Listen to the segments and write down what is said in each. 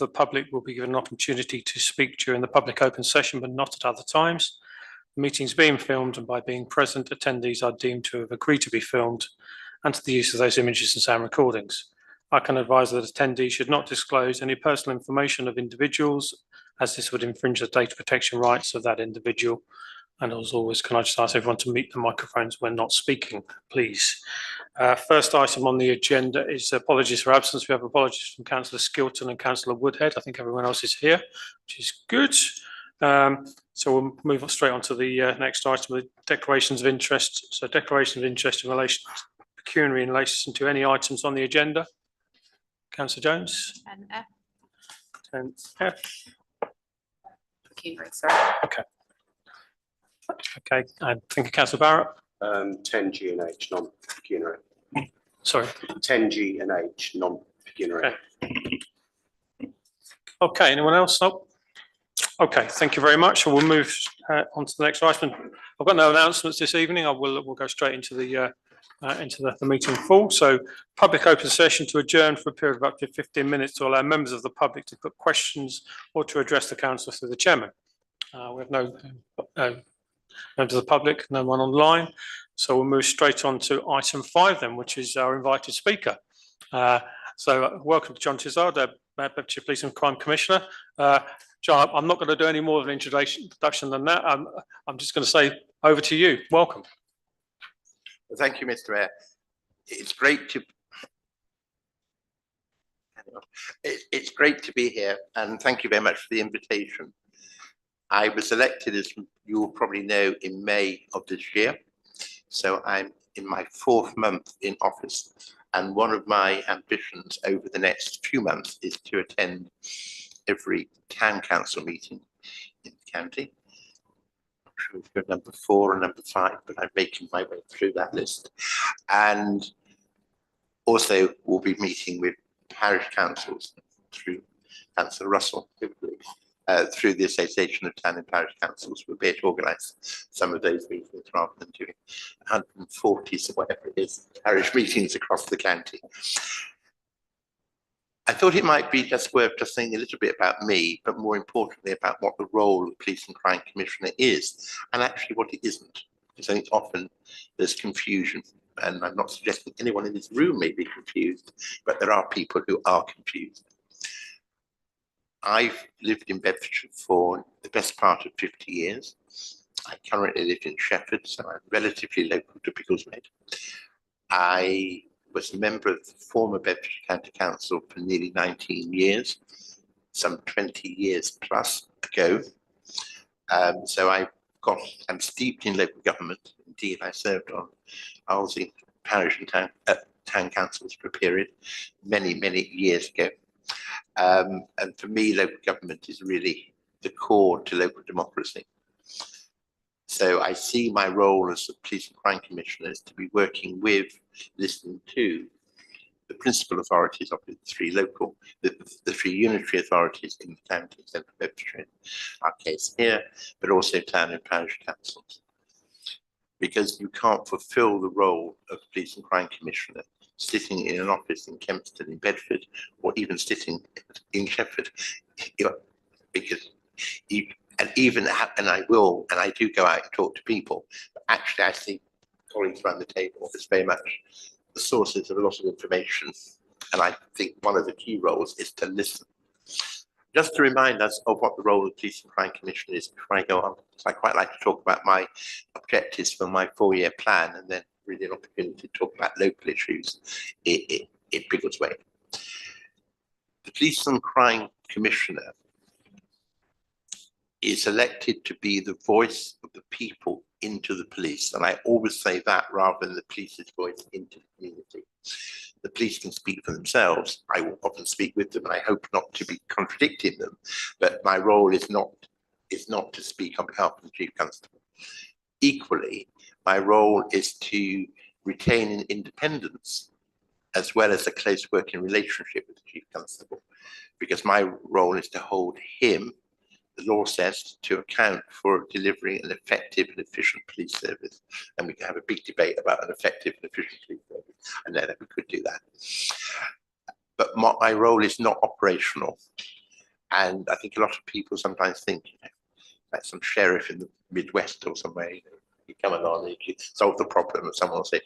of the public will be given an opportunity to speak during the public open session, but not at other times. The meeting is being filmed, and by being present, attendees are deemed to have agreed to be filmed and to the use of those images and sound recordings. I can advise that attendees should not disclose any personal information of individuals, as this would infringe the data protection rights of that individual. And as always, can I just ask everyone to mute the microphones when not speaking, please? First item on the agenda is apologies for absence. We have apologies from Councillor Skilton and Councillor Woodhead. I think everyone else is here, which is good. So we'll move straight on to the next item, the declarations of interest. So declaration of interest in relation to pecuniary in relation to any items on the agenda. Councillor Jones. 10F. 10F. Pecuniary, sorry. Okay. Okay, and thank you, Councillor Barrett. 10G and H, non-pecuniary. Sorry. 10G and H, non-pecuniary. Okay, anyone else? No? Okay, thank you very much. So we'll move on to the next item. I've got no announcements this evening. We'll go straight into the meeting full. So public open session to adjourn for a period of up to 15 minutes to allow members of the public to put questions or to address the council through the chairman. We have no members of the public, no one online. So we'll move straight on to item 5 then, which is our invited speaker. So welcome to John Tizard, Bedfordshire Police and Crime Commissioner. John, I'm not going to do any more of an introduction than that. I'm just going to say over to you. Welcome. Well, thank you, Mr. Mayor. It's great to be here, and thank you very much for the invitation. I was elected, as you will probably know, in May of this year. So I'm in my 4th month in office. And one of my ambitions over the next few months is to attend every town council meeting in the county. I'm sure we've got number 4 and number 5, but I'm making my way through that list. And also we'll be meeting with parish councils through Councillor Russell, through the Association of Town and Parish Councils. We'll be able to organise some of those meetings rather than doing 140 or whatever it is, parish meetings across the county. I thought it might be just worth just saying a little bit about me, but more importantly about what the role of Police and Crime Commissioner is, and actually what it isn't. Because I think often there's confusion, and I'm not suggesting anyone in this room may be confused, but there are people who are confused. I've lived in Bedfordshire for the best part of 50 years. I currently live in Sheffield, so I'm relatively local to Biggleswade. I was a member of the former Bedfordshire County Council for nearly 19 years, some 20 years plus ago. So I'm steeped in local government. Indeed, I served on Arlesey Parish and town councils for a period many years ago. And for me, local government is really the core to local democracy. So I see my role as a Police and Crime Commissioner is to be working with, listening to the principal authorities of the 3 local, the 3 unitary authorities in the county, Central Bedfordshire, our case here, but also town and parish councils. Because you can't fulfil the role of Police and Crime Commissioner sitting in an office in Kempston, in Bedford, or even sitting in Sheffield, because I do go out and talk to people, but actually I see colleagues around the table as very much the sources of a lot of information, and I think one of the key roles is to listen. Just to remind us of what the role of the Police and Crime Commissioner is before I go on, because I quite like to talk about my objectives for my 4-year plan, and then really an opportunity to talk about local issues in Biggleswade. The Police and Crime Commissioner is elected to be the voice of the people into the police, and I always say that rather than the police's voice into the community. The police can speak for themselves. I will often speak with them, and I hope not to be contradicting them, but my role is not to speak on behalf of the Chief Constable. Equally, my role is to retain an independence as well as a close working relationship with the Chief Constable, because my role is to hold him, the law says, to account for delivering an effective and efficient police service. And we can have a big debate about an effective and efficient police service. I know that we could do that. But my role is not operational. And I think a lot of people sometimes think, like some sheriff in the Midwest or somewhere, you come along and you solve the problem, and someone will say,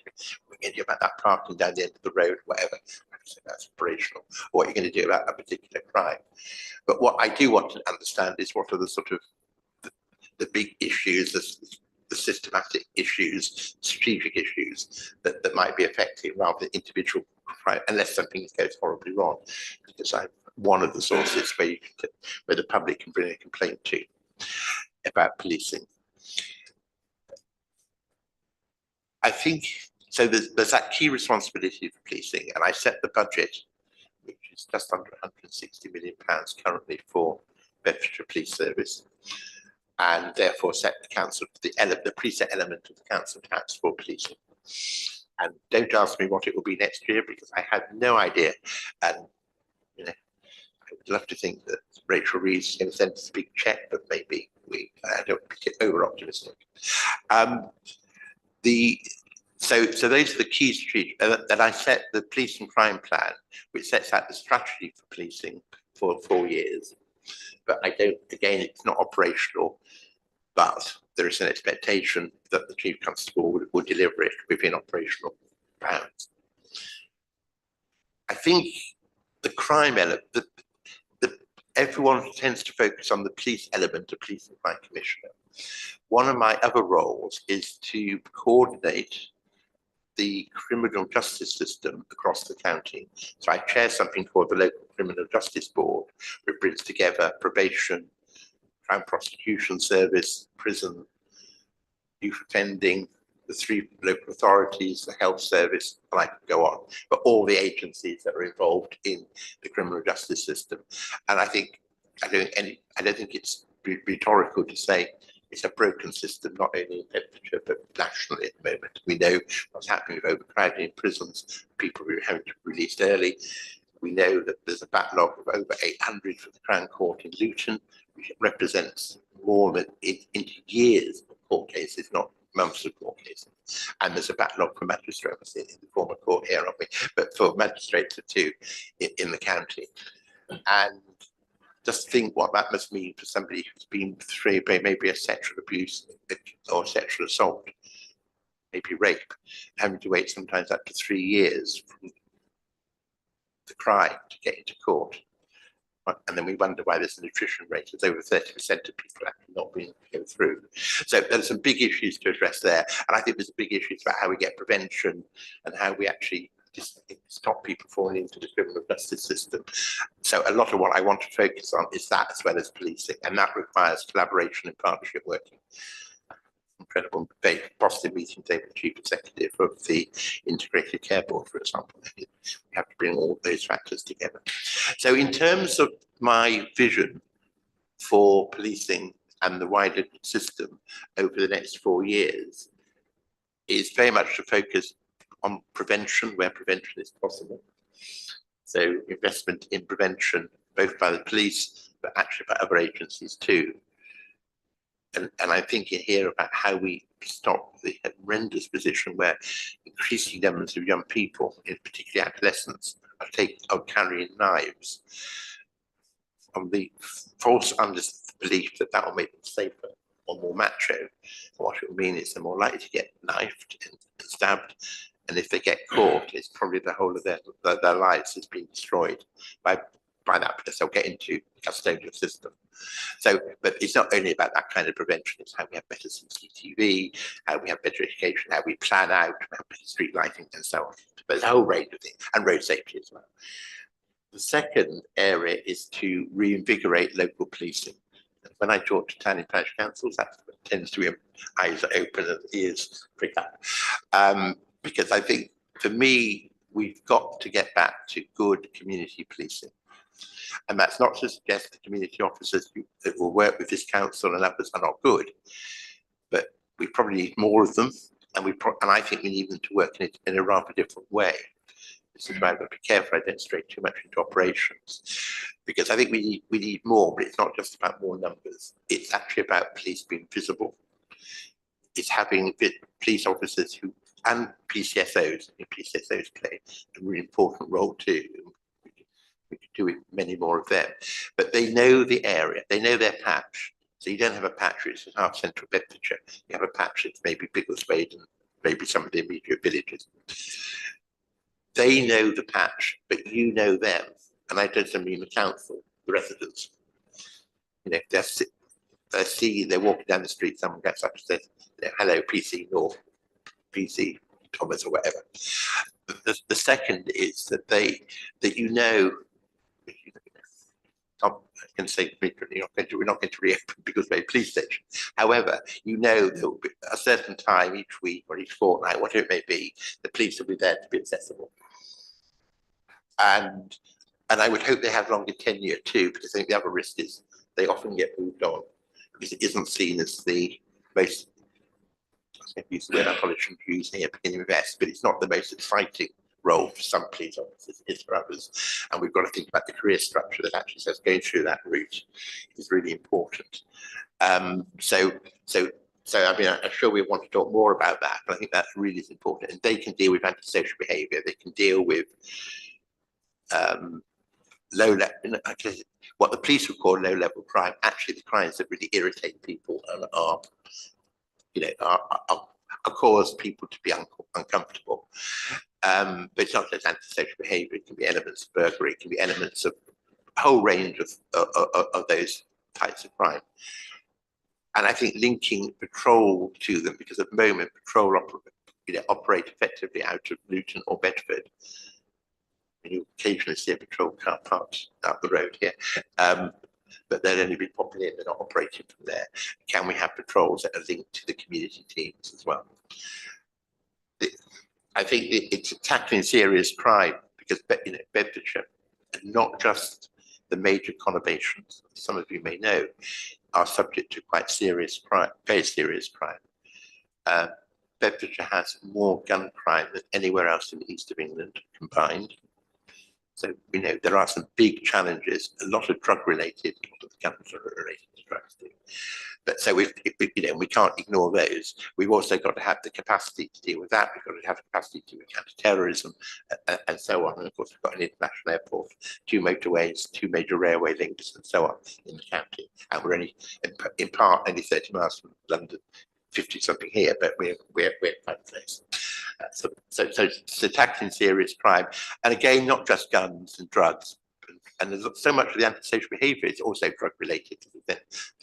we're going to do about that parking down the end of the road, whatever. So that's operational. Or what are you going to do about a particular crime? But what I do want to understand is what are the sort of the big issues, the systematic issues, strategic issues that might be affecting rather than individual crime, unless something goes horribly wrong. Because I'm one of the sources where the public can bring a complaint to about policing. I think so. There's that key responsibility for policing, and I set the budget, which is just under £160 million currently for Bedfordshire Police Service, and therefore set the council the preset element of the council tax for policing. And don't ask me what it will be next year, because I had no idea. And you know, I would love to think that Rachel Reeves is going to send us a big check, but maybe I don't get over optimistic. So those are the key strategies that I set the police and crime plan, which sets out the strategy for policing for 4 years. But I don't, again, it's not operational, but there is an expectation that the Chief Constable would deliver it within operational bounds. I think the crime element, everyone tends to focus on the police element of Police and Crime Commissioner. One of my other roles is to coordinate the criminal justice system across the county. So I chair something called the Local Criminal Justice Board, which brings together probation, Crown Prosecution Service, prison, youth offending, the 3 local authorities, the health service, and I could go on, but all the agencies that are involved in the criminal justice system. And I don't think it's rhetorical to say it's a broken system, not only in Bedfordshire, but nationally at the moment. We know what's happening with overcrowding in prisons, people who are having to be released early. We know that there's a backlog of over 800 for the Crown Court in Luton, which represents more than into years of court cases, not months of court cases. And there's a backlog for magistrates in the former court here, aren't we? But for magistrates too in the county. And just think what that must mean for somebody who's been through maybe a sexual abuse or sexual assault, maybe rape, having to wait sometimes up to 3 years from the crime to get into court. And then we wonder why there's an attrition rate of over 30% of people actually not being go through. So there's some big issues to address there. And I think there's big issues about how we get prevention and how we actually stop people falling into the criminal justice system. So a lot of what I want to focus on is that, as well as policing, and that requires collaboration and partnership working. Incredible, very positive meeting today with the Chief Executive of the Integrated Care Board, for example. We have to bring all those factors together. So in terms of my vision for policing and the wider system over the next 4 years is very much to focus on prevention where prevention is possible. So investment in prevention, both by the police, but actually by other agencies too. And I'm thinking here about how we stop the horrendous position where increasing numbers of young people, in particular adolescents, are carrying knives on the false belief that that will make them safer or more macho. And what it will mean is they're more likely to get knifed and stabbed. And if they get caught, it's probably the whole of their lives has been destroyed by that, because they'll get into the custodial system. So, but it's not only about that kind of prevention, it's how we have better CCTV, how we have better education, how we plan out, have better street lighting and so on. But there's a whole range of things, and road safety as well. The second area is to reinvigorate local policing. When I talk to town and parish councils, that tends to be eyes are open and ears prick up. Because I think, for me, we've got to get back to good community policing. And that's not to suggest the community officers that will work with this council and others are not good, but we probably need more of them, and I think we need them to work in a rather different way. This is why I've got to be careful I don't stray too much into operations, because I think we need more, but it's not just about more numbers. It's actually about police being visible. It's having police officers and PCSOs. I think PCSOs play a really important role too. We could do with many more of them. But they know the area, they know their patch. So you don't have a patch which is half central Bedfordshire. You have a patch that's maybe Biggleswade and maybe some of the immediate villages. They know the patch, but you know them. And I don't mean the council, the residents. You know, they're walking down the street, someone gets up and says, you know, hello, PC North, PC Thomas or whatever. The second is that you know, I can say we're not going to reopen Biggleswade police station. However, you know there will be a certain time each week or each fortnight, whatever it may be, the police will be there to be accessible. And I would hope they have longer tenure too, because I think the other risk is they often get moved on because it isn't seen as the most, I use the word I probably shouldn't use here, beginning with S, but it's not the most exciting role for some police officers, it is for others. And we've got to think about the career structure that actually says going through that route is really important. So I mean, I'm sure we want to talk more about that, but I think that really is important. And they can deal with antisocial behaviour, they can deal with low level, what the police would call low level crime, actually the crimes that really irritate people and are cause people to be uncomfortable. But it's not just antisocial behaviour, it can be elements of burglary, it can be elements of a whole range of those types of crime. And I think linking patrol to them, because at the moment patrol operate effectively out of Luton or Bedford. You occasionally see a patrol car parked out the road here, but they'll only be popping in, they're not operating from there. Can we have patrols that are linked to the community teams as well? I think it's tackling serious crime because Bedfordshire, and not just the major conurbations, some of you may know, are subject to quite serious crime, very serious crime. Bedfordshire has more gun crime than anywhere else in the east of England combined. So we know there are some big challenges, a lot of drug related, a lot of the guns are related to drugs too. But so we can't ignore those. We've also got to have the capacity to deal with that. We've got to have the capacity to deal with counter-terrorism and so on. And of course, we've got an international airport, 2 motorways, 2 major railway links, and so on in the county. And we're only, in part, only 30 miles from London, 50 something here, but we're quite close. So tackling serious crime, and again, not just guns and drugs. And there's so much of the antisocial behaviour is also drug related,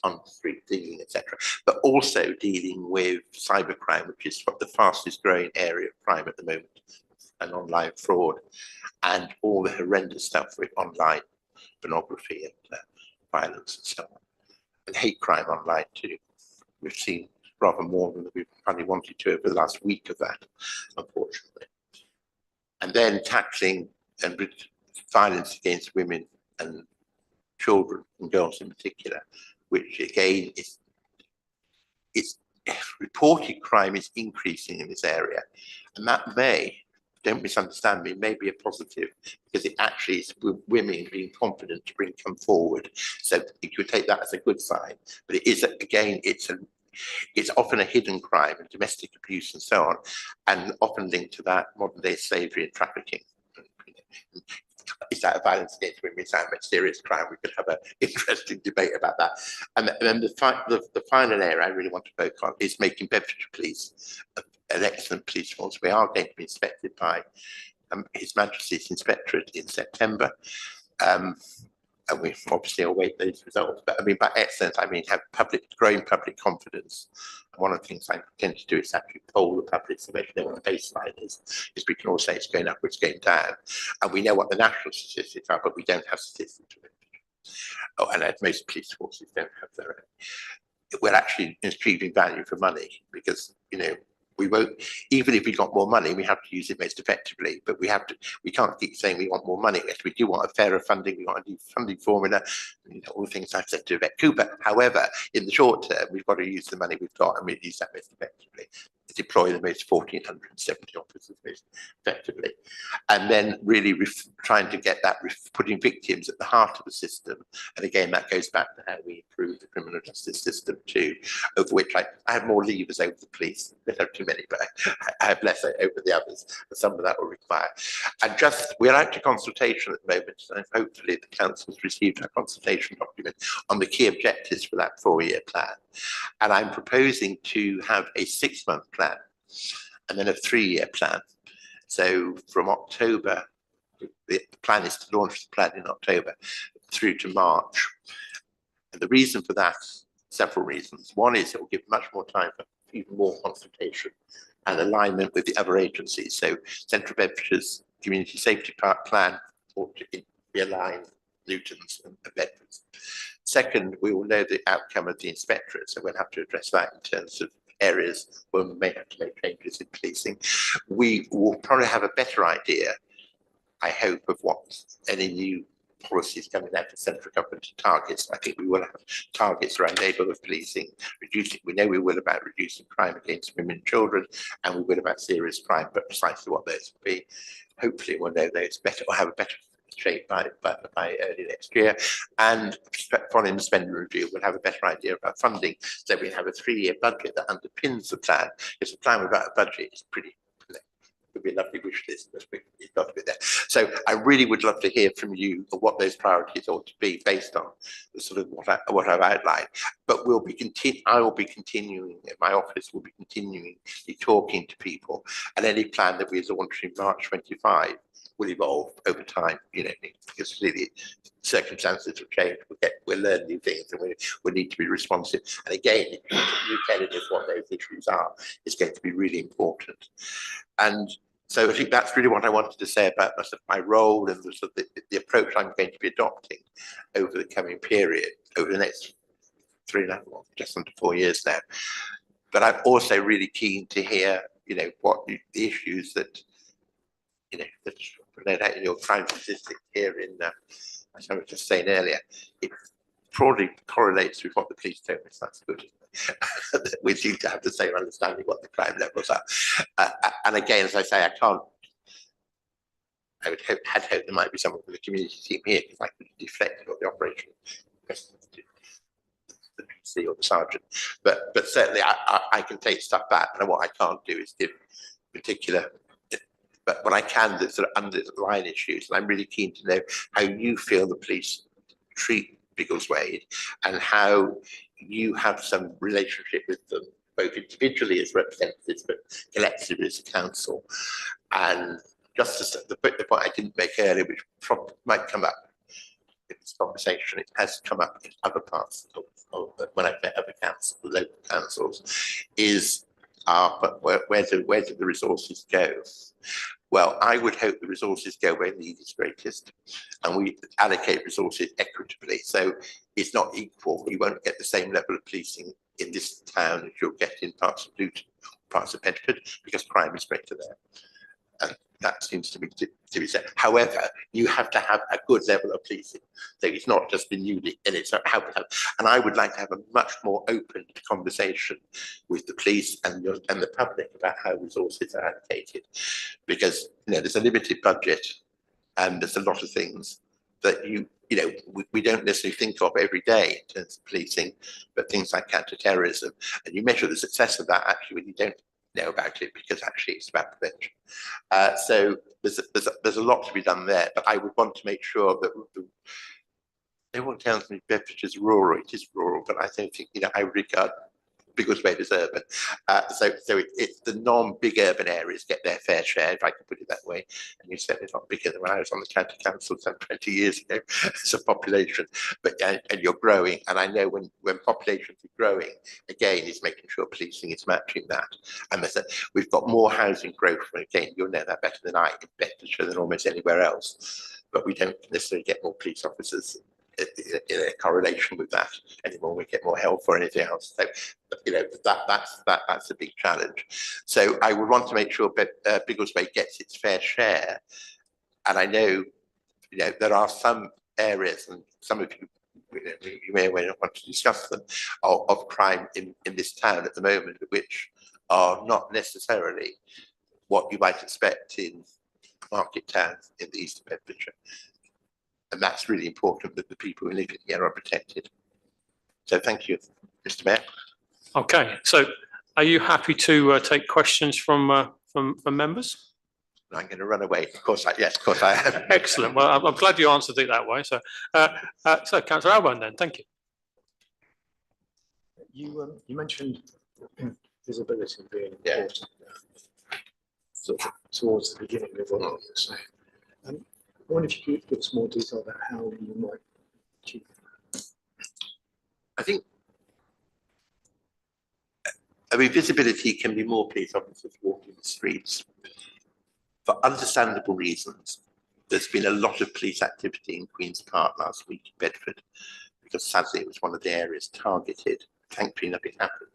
on street dealing, etc. But also dealing with cybercrime, which is the fastest growing area of crime at the moment, and online fraud, and all the horrendous stuff with online pornography and violence and so on, and hate crime online too. We've seen rather more than we've probably wanted to over the last week of that, unfortunately. And then tackling and violence against women and children and girls in particular, which again is reported crime is increasing in this area, and that may, don't misunderstand me, may be a positive because it actually is women being confident to come forward. So you could take that as a good sign, but it is again it's often a hidden crime and domestic abuse and so on, and often linked to that modern day slavery and trafficking. Is that a violence against women? Is that a serious crime? We could have an interesting debate about that. And then the final area I really want to focus on is making Bedfordshire Police an excellent police force. We are going to be inspected by His Majesty's Inspectorate in September. And we obviously await those results. But I mean, by excellent, I mean have growing public confidence. And one of the things I intend to do is actually poll the public so they know what the baseline is we can all say it's going up or it's going down. And we know what the national statistics are, but we don't have statistics of it. Oh, and most police forces don't have their own. We're actually achieving value for money because, we won't, even if we got more money, we have to use it most effectively, but we can't keep saying we want more money. We do want a fairer funding, we want a new funding formula, all the things I've said to Yvette Cooper. However, in the short term, we've got to use the money we've got and we use that most effectively. deploy the most 1,470 officers most effectively, and then really trying to get that putting victims at the heart of the system. And again, that goes back to how we improve the criminal justice system too, of which I have more levers over the police. I don't have too many, but I have less over the others, but some of that will require. And just, we're out to consultation at the moment, and hopefully the council's received our consultation document on the key objectives for that 4-year plan. And I'm proposing to have a 6-month plan and then a 3-year plan. So from October, the plan is to launch the plan in October through to March. And the reason for that, several reasons. One is it will give much more time for even more consultation and alignment with the other agencies. So Central Bedfordshire's Community Safety Plan ought to be aligned with Luton's and Bedford's. Second, we will know the outcome of the inspectorate, so we'll have to address that in terms of areas where we may have to make changes in policing. We will probably have a better idea, I hope, of what any new policies coming out of central government targets. I think we will have targets around neighbourhood policing, reducing, we know we will about reducing crime against women and children, and we will about serious crime, but precisely what those will be, hopefully we'll know those better, or have a better shape by early next year. And following the spending review, we'll have a better idea about funding. So we have a 3-year budget that underpins the plan. Because a plan without a budget is pretty, it would be a lovely wish list, but it's got to be there. So I really would love to hear from you what those priorities ought to be based on the sort of what I've outlined. But I will be continuing, my office will be continuing talking to people, and any plan that we launch in March 25 will evolve over time, you know, because clearly circumstances will change. We'll learn new things, and we need to be responsive. And again, you telling us what those issues are is going to be really important. And so I think that's really what I wanted to say about my role and the approach I'm going to be adopting over the coming period, over the next 3.5, just under 4 years now. But I'm also really keen to hear, you know, what the issues that, you know, that laid out in your crime statistics here in, as I was just saying earlier, it probably correlates with what the police told us. That's good. We seem to have the same understanding what the crime levels are. And again, as I say, I had hoped there might be someone from the community team here, because I could deflect on the operation questions to the PC or the sergeant. But certainly I can take stuff back, and what I can't do is give particular. But what I can, the sort of underlying issues, and I'm really keen to know how you feel the police treat Biggleswade, and how you have some relationship with them, both individually as representatives, but collectively as a council. And just as the point I didn't make earlier, which probably might come up in this conversation, it has come up in other parts of when I've met other councils, local councils, is where do the resources go? Well, I would hope the resources go where need is greatest, and we allocate resources equitably. So it's not equal. You won't get the same level of policing in this town as you'll get in parts of Luton, parts of Bedford, because crime is greater there. And that seems to be said. However, you have to have a good level of policing. So it's not just been unique, and it's how. And I would like to have a much more open conversation with the police and the public about how resources are allocated, because you know there's a limited budget, and there's a lot of things that we don't necessarily think of every day in terms of policing, but things like counter-terrorism, and you measure the success of that actually when you don't know about it, because actually it's about prevention. So there's a lot to be done there, but I would want to make sure that everyone tells me Bedfordshire is rural. It is rural, but I don't think, I regard Biggleswade as urban. So it's the non-big urban areas get their fair share, if I can put it that way. And you said it's not bigger than when I was on the county council some 20 years ago as a population, but and you're growing. And I know when populations are growing, again, it's making sure policing is matching that. And we've got more housing growth, and again, you'll know that better than I, in Bedfordshire than almost anywhere else. But we don't necessarily get more police officers in a correlation with that anymore. We get more help or anything else. So that's a big challenge. So I would want to make sure Biggleswade gets its fair share. And I know there are some areas, and some of you may or may not want to discuss them, of crime in this town at the moment, which are not necessarily what you might expect in market towns in the east of Bedfordshire. And that's really important that the people who live here are protected. So thank you, Mr. Mayor. Okay, so are you happy to take questions from members? I'm going to run away. Of course, yes, of course I am. Excellent. Well, I'm glad you answered it that way. So, Councillor Alban, then, thank you. You mentioned visibility being Yeah. important sort of towards the beginning of what you were saying. I wonder if you could give us more detail about how you might achieve that. I think, I mean, visibility can be more police officers walking the streets. For understandable reasons, there's been a lot of police activity in Queen's Park last week in Bedford, because sadly it was one of the areas targeted. Thankfully nothing happened,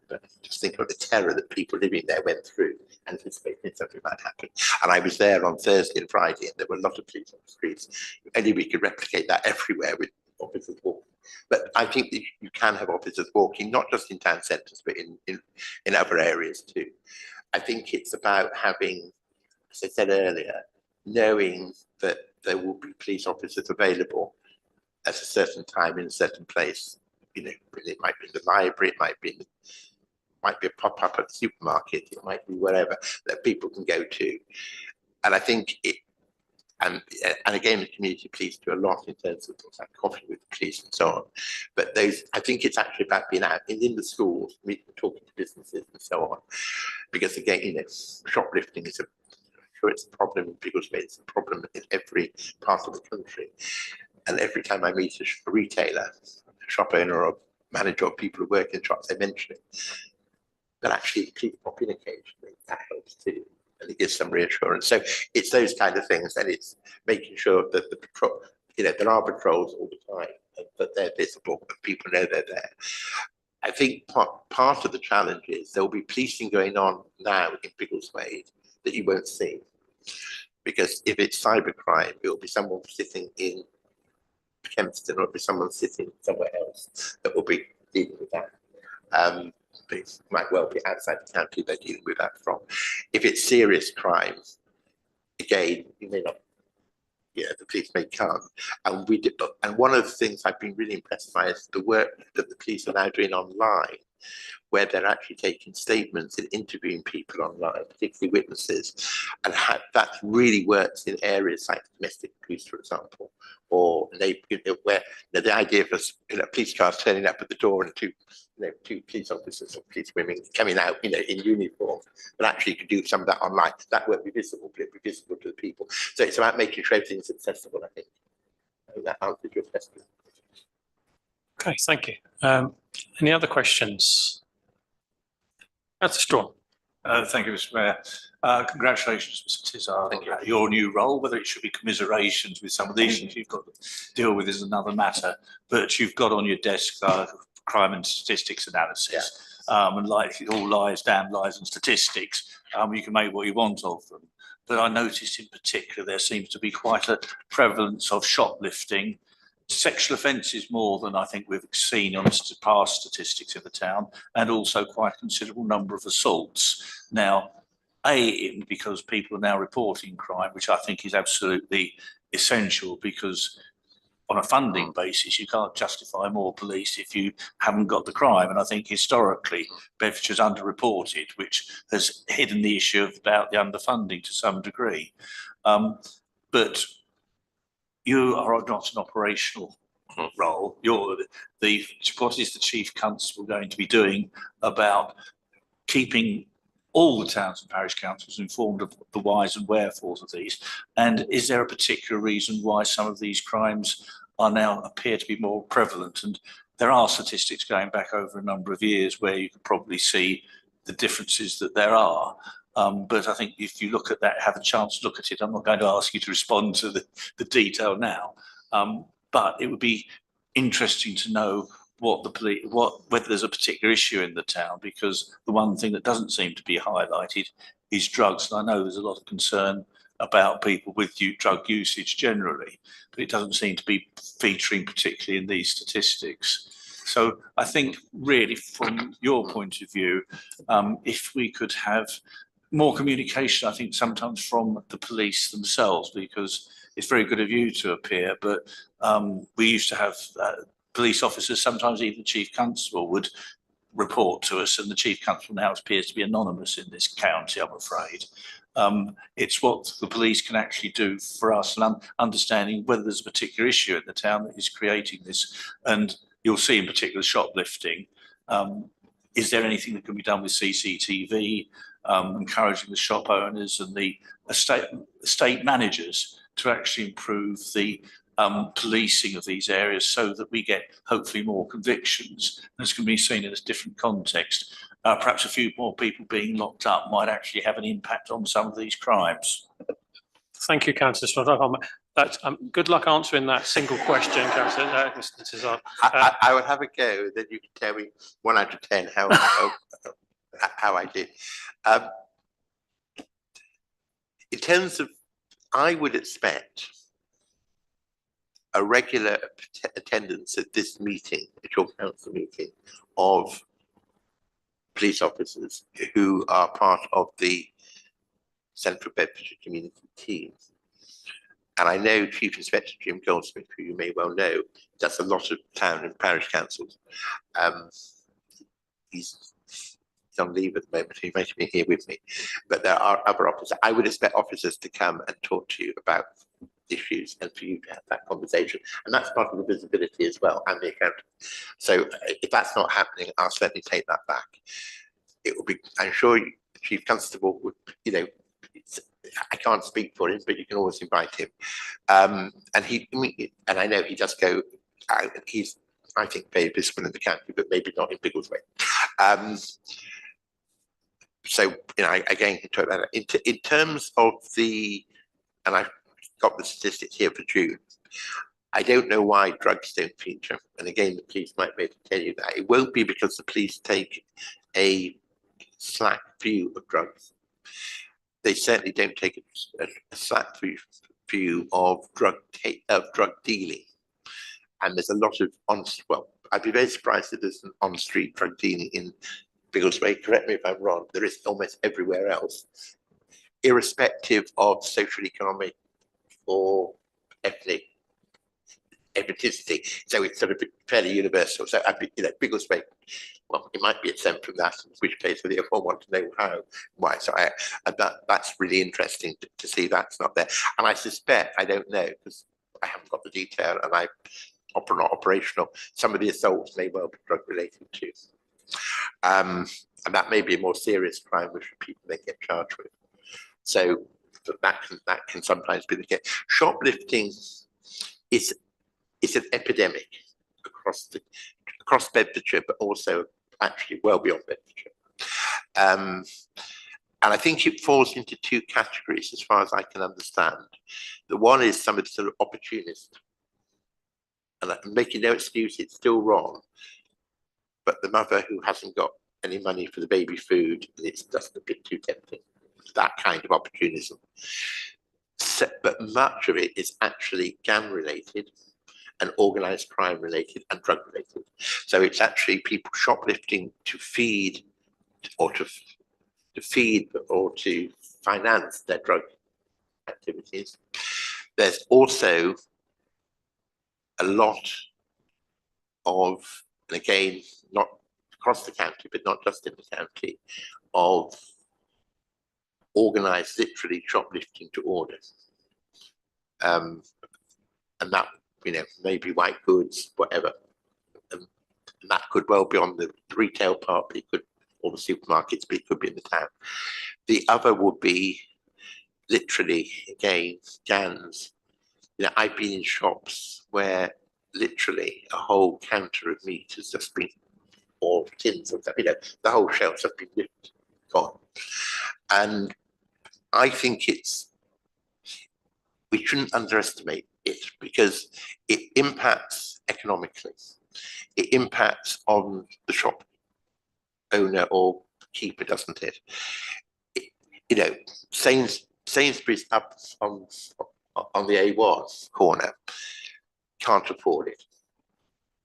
but just think of the terror that people living there went through, anticipating something might happen. And I was there on Thursday and Friday, and there were a lot of police on the streets. If only we could replicate that everywhere with officers walking. But I think that you can have officers walking, not just in town centres, but in other areas too. I think it's about having, as I said earlier, knowing that there will be police officers available at a certain time in a certain place. You know, it might be in the library, it might be a pop-up at the supermarket, it might be wherever that people can go to. And I think it, and again, the community police do a lot in terms of things like coffee with the police and so on. But those, I think it's actually about being out in the schools, talking to businesses and so on. Because again, you know, shoplifting is it's a problem in Biggleswade, it's a problem in every part of the country. And every time I meet a retailer, a shop owner or manager or people who work in shops, they mention it. But actually, please pop in occasionally, that helps too. And it gives some reassurance. So it's those kind of things, and it's making sure that the patrol, you know, there are patrols all the time, and that they're visible, and people know they're there. I think part of the challenge is there will be policing going on now in Biggleswade that you won't see. Because if it's cybercrime, it will be someone sitting in Kempston, or it'll be someone sitting somewhere else that will be dealing with that. It might well be outside the county they're dealing with that from. If it's serious crime, again, you may not, yeah, the police may come. And we did, and one of the things I've been really impressed by is the work that the police are now doing online, where they're actually taking statements and interviewing people online, particularly witnesses, and that really works in areas like domestic abuse, for example, or where the idea of police cars turning up at the door and two police officers or police women coming out, in uniform, but actually you could do some of that online. That won't be visible, but it'll be visible to the people. So it's about making sure everything's accessible, I think. And that answers your question. Okay, thank you. Any other questions? That's a straw. Thank you, Mr. Mayor. Congratulations, Mr. Tizard, on your new role. Whether it should be commiserations with some of these things you've got to deal with is another matter. But you've got on your desk crime and statistics analysis. Yeah. And like all lies, damn lies and statistics, you can make what you want of them. But I noticed in particular there seems to be quite a prevalence of shoplifting, sexual offences more than I think we've seen on past statistics in the town, and also quite a considerable number of assaults. Now, because people are now reporting crime, which I think is absolutely essential, because on a funding basis, you can't justify more police if you haven't got the crime. And I think historically, Bedfordshire's underreported, which has hidden the issue about the underfunding to some degree. But you are not an operational role. What is the Chief Constable going to be doing about keeping all the towns and parish councils informed of the whys and wherefores of these? And is there a particular reason why some of these crimes are now appear to be more prevalent? And there are statistics going back over a number of years where you can probably see the differences that there are. But I think if you look at that, have a chance to look at it, I'm not going to ask you to respond to the detail now. But it would be interesting to know whether there's a particular issue in the town, because the one thing that doesn't seem to be highlighted is drugs. And I know there's a lot of concern about people with drug usage generally, but it doesn't seem to be featuring particularly in these statistics. So I think really from your point of view, if we could have more communication, I think sometimes from the police themselves, because it's very good of you to appear, but we used to have police officers, sometimes even the chief constable would report to us, and the chief constable now appears to be anonymous in this county, I'm afraid. It's what the police can actually do for us, and understanding whether there's a particular issue in the town that is creating this. And you'll see in particular shoplifting. Is there anything that can be done with CCTV, encouraging the shop owners and the estate managers to actually improve the policing of these areas so that we get hopefully more convictions? This can be seen in a different context. Perhaps a few more people being locked up might actually have an impact on some of these crimes. Thank you, Councillor Slaughter. That's good luck answering that single question, Councillor. Mr. Tizard. I will have a go, then you can tell me 1 out of 10 how I did. In terms of, I would expect a regular attendance at this meeting, at your council meeting, of police officers who are part of the Central Bedfordshire Community Team. And I know Chief Inspector Jim Goldsmith, who you may well know, does a lot of town and parish councils. He's on leave at the moment, he might be here with me, but there are other officers. I would expect officers to come and talk to you about issues and for you to have that conversation, and that's part of the visibility as well, and the account. So if that's not happening, I'll certainly take that back. It will be, I'm sure the Chief Constable would, you know, I can't speak for him, but you can always invite him. And I know he does go out, and he's, I think, very visible in the county, but maybe not in Biggleswade. So, you know, again, talk about that. In terms of the, and I've got the statistics here for June, I don't know why drugs don't feature. And again, the police might be able to tell you that. It won't be because the police take a slack view of drugs. They certainly don't take a slack view of drug dealing. And there's a lot of well, I'd be very surprised if there's an on-street drug dealing in Biggleswade. Correct me if I'm wrong. There is almost everywhere else, irrespective of social, economic, or ethnicity. So it's sort of fairly universal. So I'd be, you know, Biggleswade, well, it might be exempt from that, in which case I therefore want to know why. So that's really interesting to see that's not there. And I suspect, I don't know, because I haven't got the detail and I'm not operational, some of the assaults may well be drug related too. And that may be a more serious crime which people then get charged with. So that can sometimes be the case. Shoplifting is an epidemic across Bedfordshire, but also actually well beyond Bedfordshire. And I think it falls into two categories as far as I can understand. The one is somebody sort of opportunist, and I'm making no excuse, it's still wrong, but the mother who hasn't got any money for the baby food, and it's just a bit too tempting, that kind of opportunism. But much of it is actually gang related and organised crime related and drug related. So it's actually people shoplifting to feed or to finance their drug activities. There's also a lot of, and again, not across the county, but not just in the county, of organised, literally shoplifting to order. And that, you know, maybe white goods, whatever. And that could well be on the retail part, but it could, or the supermarkets, but it could be in the town. The other would be literally, again, gangs. You know, I've been in shops where literally a whole counter of meat has just been, or tins of that, you know, the whole shelves have been lifted, gone. And I think we shouldn't underestimate it because it impacts economically. It impacts on the shop owner or keeper, doesn't it? You know, Sainsbury's up on the A1 corner can't afford it.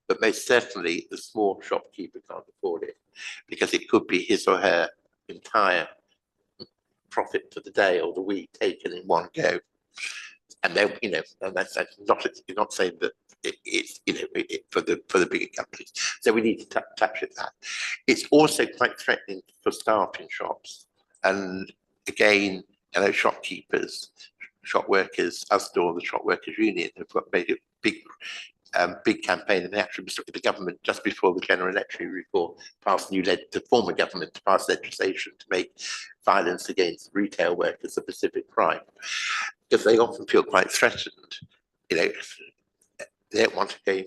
but most certainly the small shopkeeper can't afford it because it could be his or her entire profit for the day or the week taken in one go. And then, you know, and that's not, you're not saying that it's, you know, for the bigger companies. So we need to touch at that. It's also quite threatening for staff in shops. And again, you know, shopkeepers, shop workers, Astor, the Shop Workers Union, have made a big campaign, and actually the government just before the general election report passed the former government to pass legislation to make violence against retail workers a specific crime, because they often feel quite threatened. You know, they don't want to go,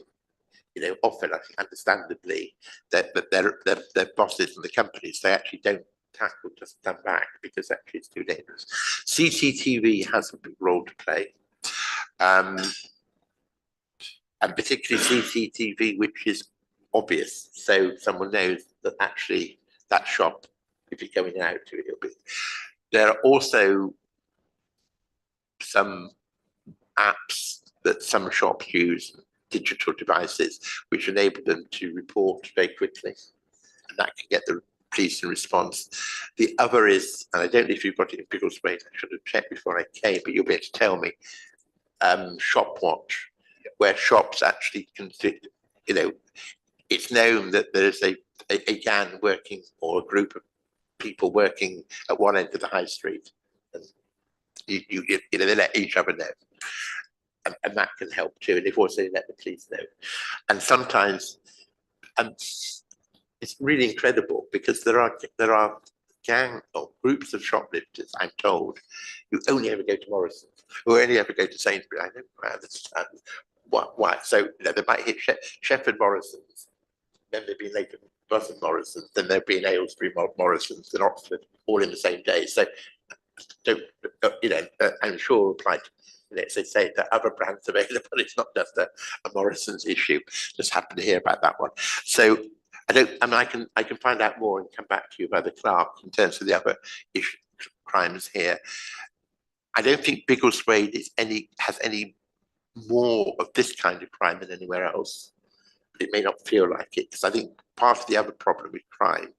you know, often, I think, understandably, that their bosses and the companies, they actually don't tackle, just stand back, because actually it's too dangerous. CCTV has a big role to play. And particularly CCTV, which is obvious, so someone knows that actually that shop, if you're going out to it, it'll be. There are also some apps that some shops use, digital devices, which enable them to report very quickly, and that can get the police in response. The other is, and I don't know if you've got it in Biggleswade, I should have checked before I came, but you'll be able to tell me, Shop Watch, where shops actually can, you know, it's known that there is a gang working, or a group of people working at one end of the high street, and you know, they let each other know, and that can help too. And they've also let the police know. And sometimes, it's really incredible, because there are gang or groups of shoplifters, I'm told, who only ever go to Morrison's, who only ever go to Sainsbury's. I don't understand why. So, you know, they might hit Shefford Morrison's, then they've been later Buzzard Morrison's, then they've been Aylesbury Morrison's, and Oxford, all in the same day. So, don't, you know, I'm sure applied, you know, as they say, that other brands available. It's not just a Morrison's issue. Just happen to hear about that one. So I mean, I can find out more and come back to you by the clerk in terms of the other crimes here. I don't think Biggleswade has any more of this kind of crime than anywhere else. But it may not feel like it, because I think part of the other problem with crime,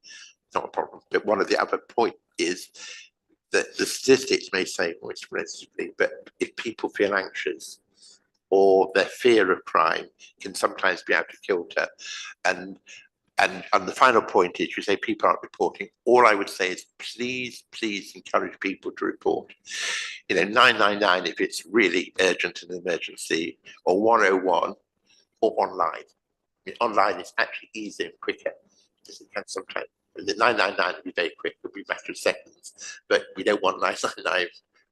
not a problem, but one of the other point is that the statistics may say, well, it's relatively, but if people feel anxious, or their fear of crime can sometimes be out of kilter. And the final point is, you say people aren't reporting. All I would say is, please encourage people to report. You know, 999 if it's really urgent and emergency, or 101, or online. I mean, online is actually easier and quicker, because it can sometimes. The 999 would be very quick, it would be a matter of seconds, but we don't want 999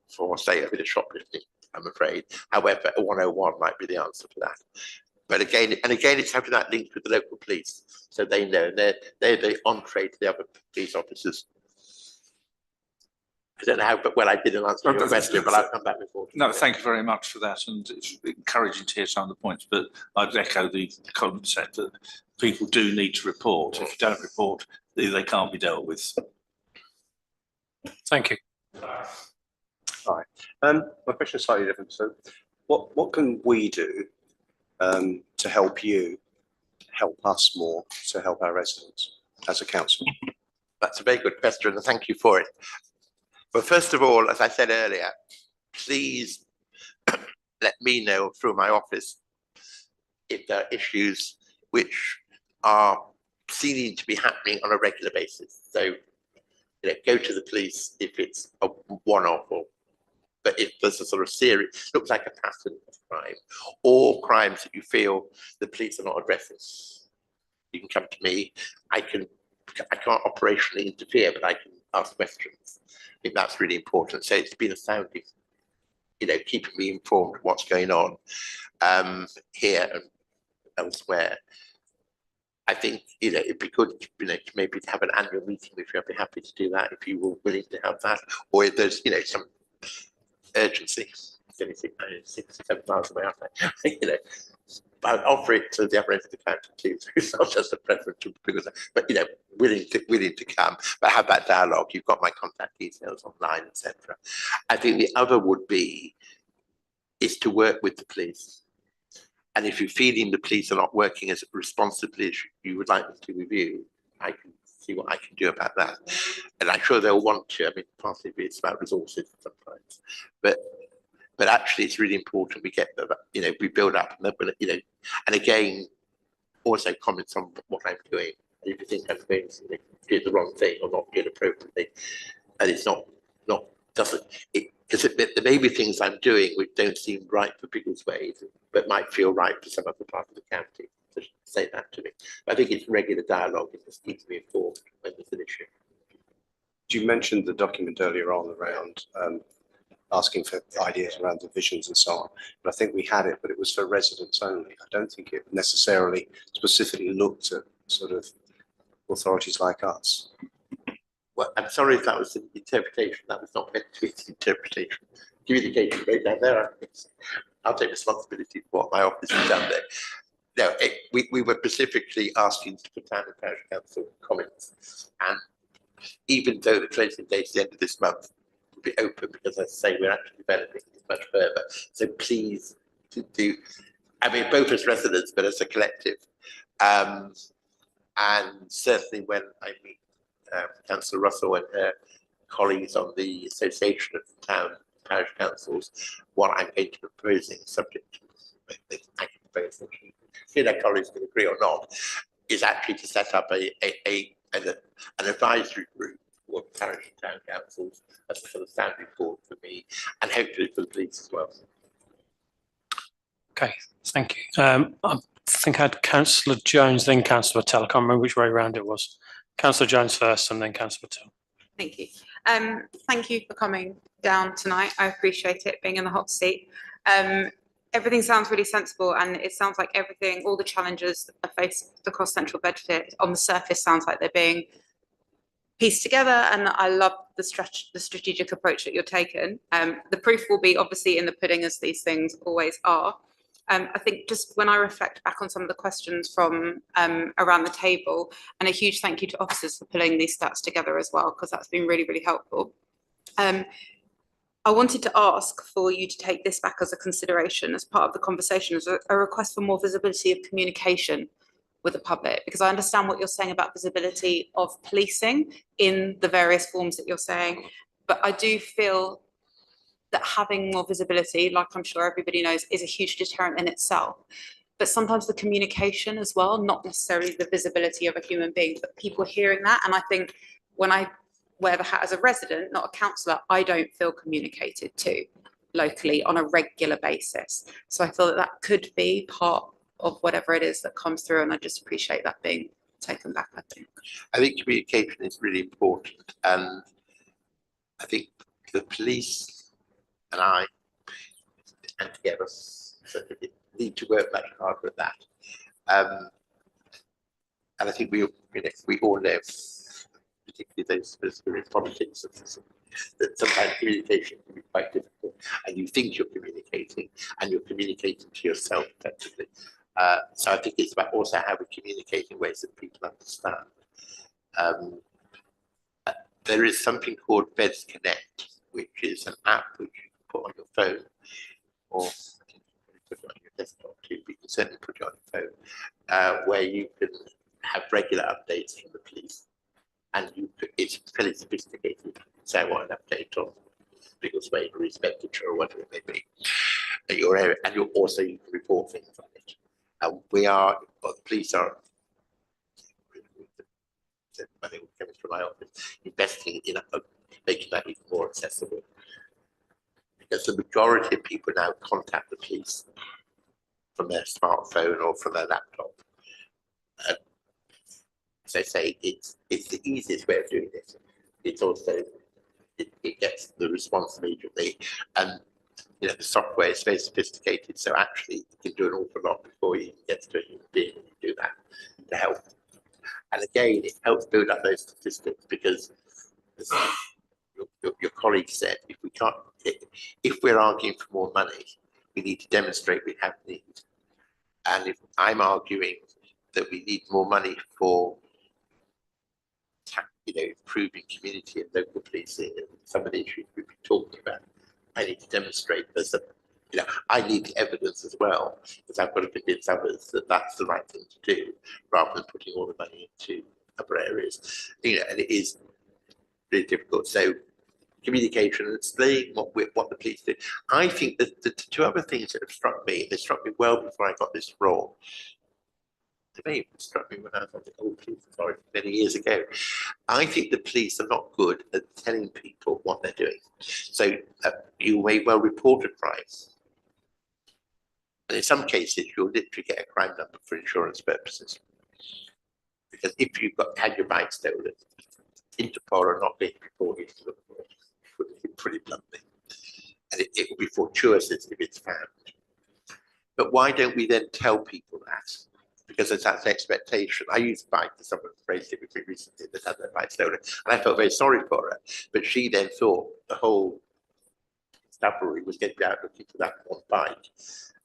for, say, a bit of shoplifting, I'm afraid. However, a 101 might be the answer for that. But again, it's having that linked with the local police, so they know they're the entree to the other police officers. I don't know how, but well, I didn't answer your question, but I'll come back before. No, thank you very much for that, and it's encouraging to hear some of the points, but I'd echo the concept that people do need to report. If you don't report, they can't be dealt with. Thank you. Hi. My question is slightly different. So what can we do to help you help us more, to help our residents as a council? That's a very good question, and thank you for it. But first of all, as I said earlier, please let me know through my office if there are issues which are seeming to be happening on a regular basis. So, you know, go to the police if it's a one-off, but if there's a sort of series, looks like a pattern of crime, or crimes that you feel the police are not addressing, you can come to me. I can't operationally interfere, but I can ask questions. I think that's really important. So it's been a sounding, you know, keeping me informed of what's going on here and elsewhere. I think, you know, it'd be good, you know, maybe to have an annual meeting with you. I'd be happy to do that if you were willing to have that, or if there's, you know, some urgency. It's only 6 or 7 miles away, aren't they? You know, I'd offer it to the other end of the county too. So it's not just a preference to because, but you know, willing to come, but have that dialogue. You've got my contact details online, etc. I think the other would be is to work with the police And if you're feeling the police are not working as responsibly as you would like them to with you, I can see what I can do about that. And I'm sure they'll want to. I mean, partly it's about resources sometimes, but actually it's really important we get the, we build up, and and again, also comments on what I'm doing. And if you think I'm going to do the wrong thing or not do it appropriately, and it's not doesn't it, because there may be things I'm doing which don't seem right for Biggleswade, but might feel right for some other part of the county. So say that to me. I think it's regular dialogue. It just keeps me informed when there's an issue. You mentioned the document earlier on around asking for ideas around divisions and so on. But I think we had it, but it was for residents only. I don't think it necessarily specifically looked at sort of authorities like us. Well, I'm sorry if that was an interpretation. That was not meant to be an interpretation. Communication right down there. I'll take responsibility for what my office has done there. No, we were specifically asking for town and parish council comments, and even though the closing date is the end of this month, will be open, because as I say, we're actually developing this much further. So please do. I mean, both as residents, but as a collective, and certainly when I meet Councillor Russell and her colleagues on the Association of Town Parish Councils, what I'm going to be proposing, subject to I can propose, their colleagues can agree or not, is actually to set up an advisory group for parish and town councils as a sort of sounding board for me, and hopefully for the police as well. Okay, thank you. I think I had Councillor Jones, then Councillor Tell. I can't remember which way around it was. Councillor Jones first, and then Councillor Tell. Thank you. Thank you for coming down tonight. I appreciate it, being in the hot seat. Everything sounds really sensible, and it sounds like everything, all the challenges that are faced across Central Bedfordshire on the surface sounds like they're being pieced together, and I love the strategic approach that you're taking. The proof will be obviously in the pudding, as these things always are. I think just when I reflect back on some of the questions from around the table, and a huge thank you to officers for pulling these stats together as well, because that's been really, really helpful. I wanted to ask for you to take this back as a consideration as part of the conversation, as a request for more visibility of communication with the public, because I understand what you're saying about visibility of policing in the various forms that you're saying, but I do feel that having more visibility, like I'm sure everybody knows, is a huge deterrent in itself. But sometimes the communication as well, not necessarily the visibility of a human being, but people hearing that. And I think when I wear the hat as a resident, not a councillor, I don't feel communicated to locally on a regular basis. So I feel that that could be part of whatever it is that comes through, and I just appreciate that being taken back, I think. I think communication is really important, and I think the police and I, and together, certainly need to work much harder at that. And I think we all know, particularly those who are in politics, that sometimes communication can be quite difficult, and you think you're communicating, and you're communicating to yourself effectively. So I think it's about also how we communicate in ways that people understand. There is something called Beds Connect, which is an app which you can put on your phone, or you can put it on your desktop too, but you can certainly put it on your phone, where you can have regular updates from the police. And it's fairly sophisticated. Say I want an update on Biggleswade or East Bedfordshire or whatever it may be in your area, and you can report things on it. And the police are, money coming from my office, investing in making that even more accessible. Because the majority of people now contact the police from their smartphone or from their laptop. And as I say, it's the easiest way of doing this. It's also, it gets the response immediately. And the software is very sophisticated, so actually you can do an awful lot before you get to a human being and do that to help. And again, it helps build up those statistics, because as your colleague said, if we're arguing for more money, we need to demonstrate we have need. And if I'm arguing that we need more money for improving community and local policing and some of the issues we've been talking about, I need to demonstrate there's You know, I need the evidence as well, because I've got to convince others that that's the right thing to do, rather than putting all the money into other areas. You know, and it is really difficult. So communication and explaining what the police do. I think that the two other things that have struck me, they struck me well before I got this role. They may have struck me when I was on the old police authority many years ago. I think the police are not good at telling people what they're doing. So you may well report a crime. And in some cases, you'll literally get a crime number for insurance purposes. Because if you've had your bike stolen, Interpol are not going to report it to the court, pretty bluntly. And it will be fortuitous if it's found. But why don't we then tell people that? Because that's the expectation. I used a bike to someone raised it with me recently that had their bike stolen, and I felt very sorry for her. But she then thought the whole constabulary was going to be out looking for that one bike,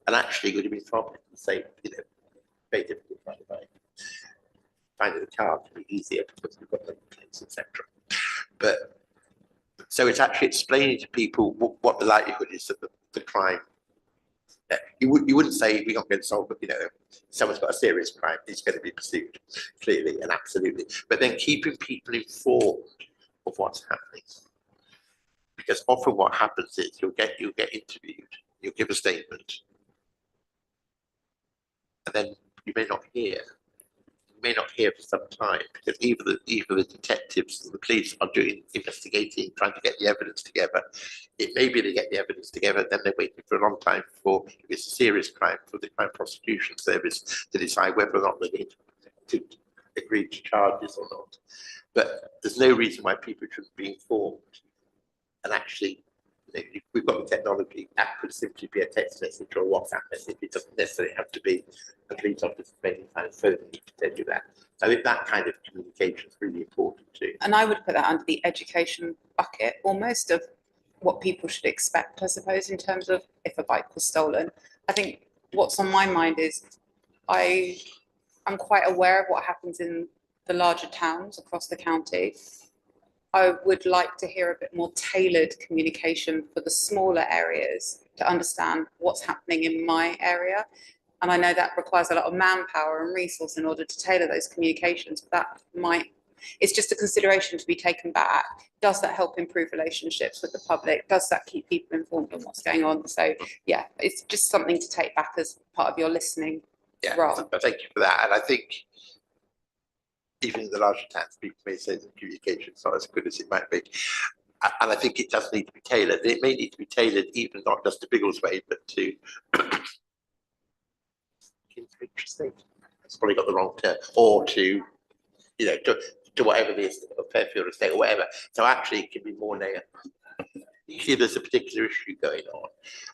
and actually it would have been far better to say, you know, very difficult to find a bike. Finding the car can be easier because we've got the plates, etc. But so it's actually explaining to people what the likelihood is that the crime. You wouldn't say we're not going to solve it, you know, someone's got a serious crime, it's going to be pursued, clearly and absolutely. But then keeping people informed of what's happening. Because often what happens is you'll get interviewed, you'll give a statement, and then you may not hear. You may not hear for some time because either the detectives and the police are doing investigating, trying to get the evidence together. It may be they get the evidence together, then they're waiting for a long time for, if it's a serious crime, for the Crime Prosecution Service to decide whether or not they need to agree to charges or not. But there's no reason why people shouldn't be informed. And actually, you know, we've got the technology, that could simply be a text message or a WhatsApp message. It doesn't necessarily have to be a police officer spending time phoning you to tell you that. So I think that kind of communication is really important too. And I would put that under the education bucket, almost, of what people should expect, I suppose, in terms of if a bike was stolen. I think what's on my mind is I'm quite aware of what happens in the larger towns across the county. I would like to hear a bit more tailored communication for the smaller areas to understand what's happening in my area. And I know that requires a lot of manpower and resource in order to tailor those communications. It's just a consideration to be taken back. Does that help improve relationships with the public? Does that keep people informed on what's going on? So yeah, it's just something to take back as part of your listening role. Thank you for that. And I think even in the larger towns, people may say that communication is not as good as it might be. And I think it does need to be tailored. It may need to be tailored even not just to Biggleswade, but to interesting. It's probably got the wrong term, or to, you know, to whatever the Fairfield estate or whatever. So actually it can be more layered. Usually there's a particular issue going on.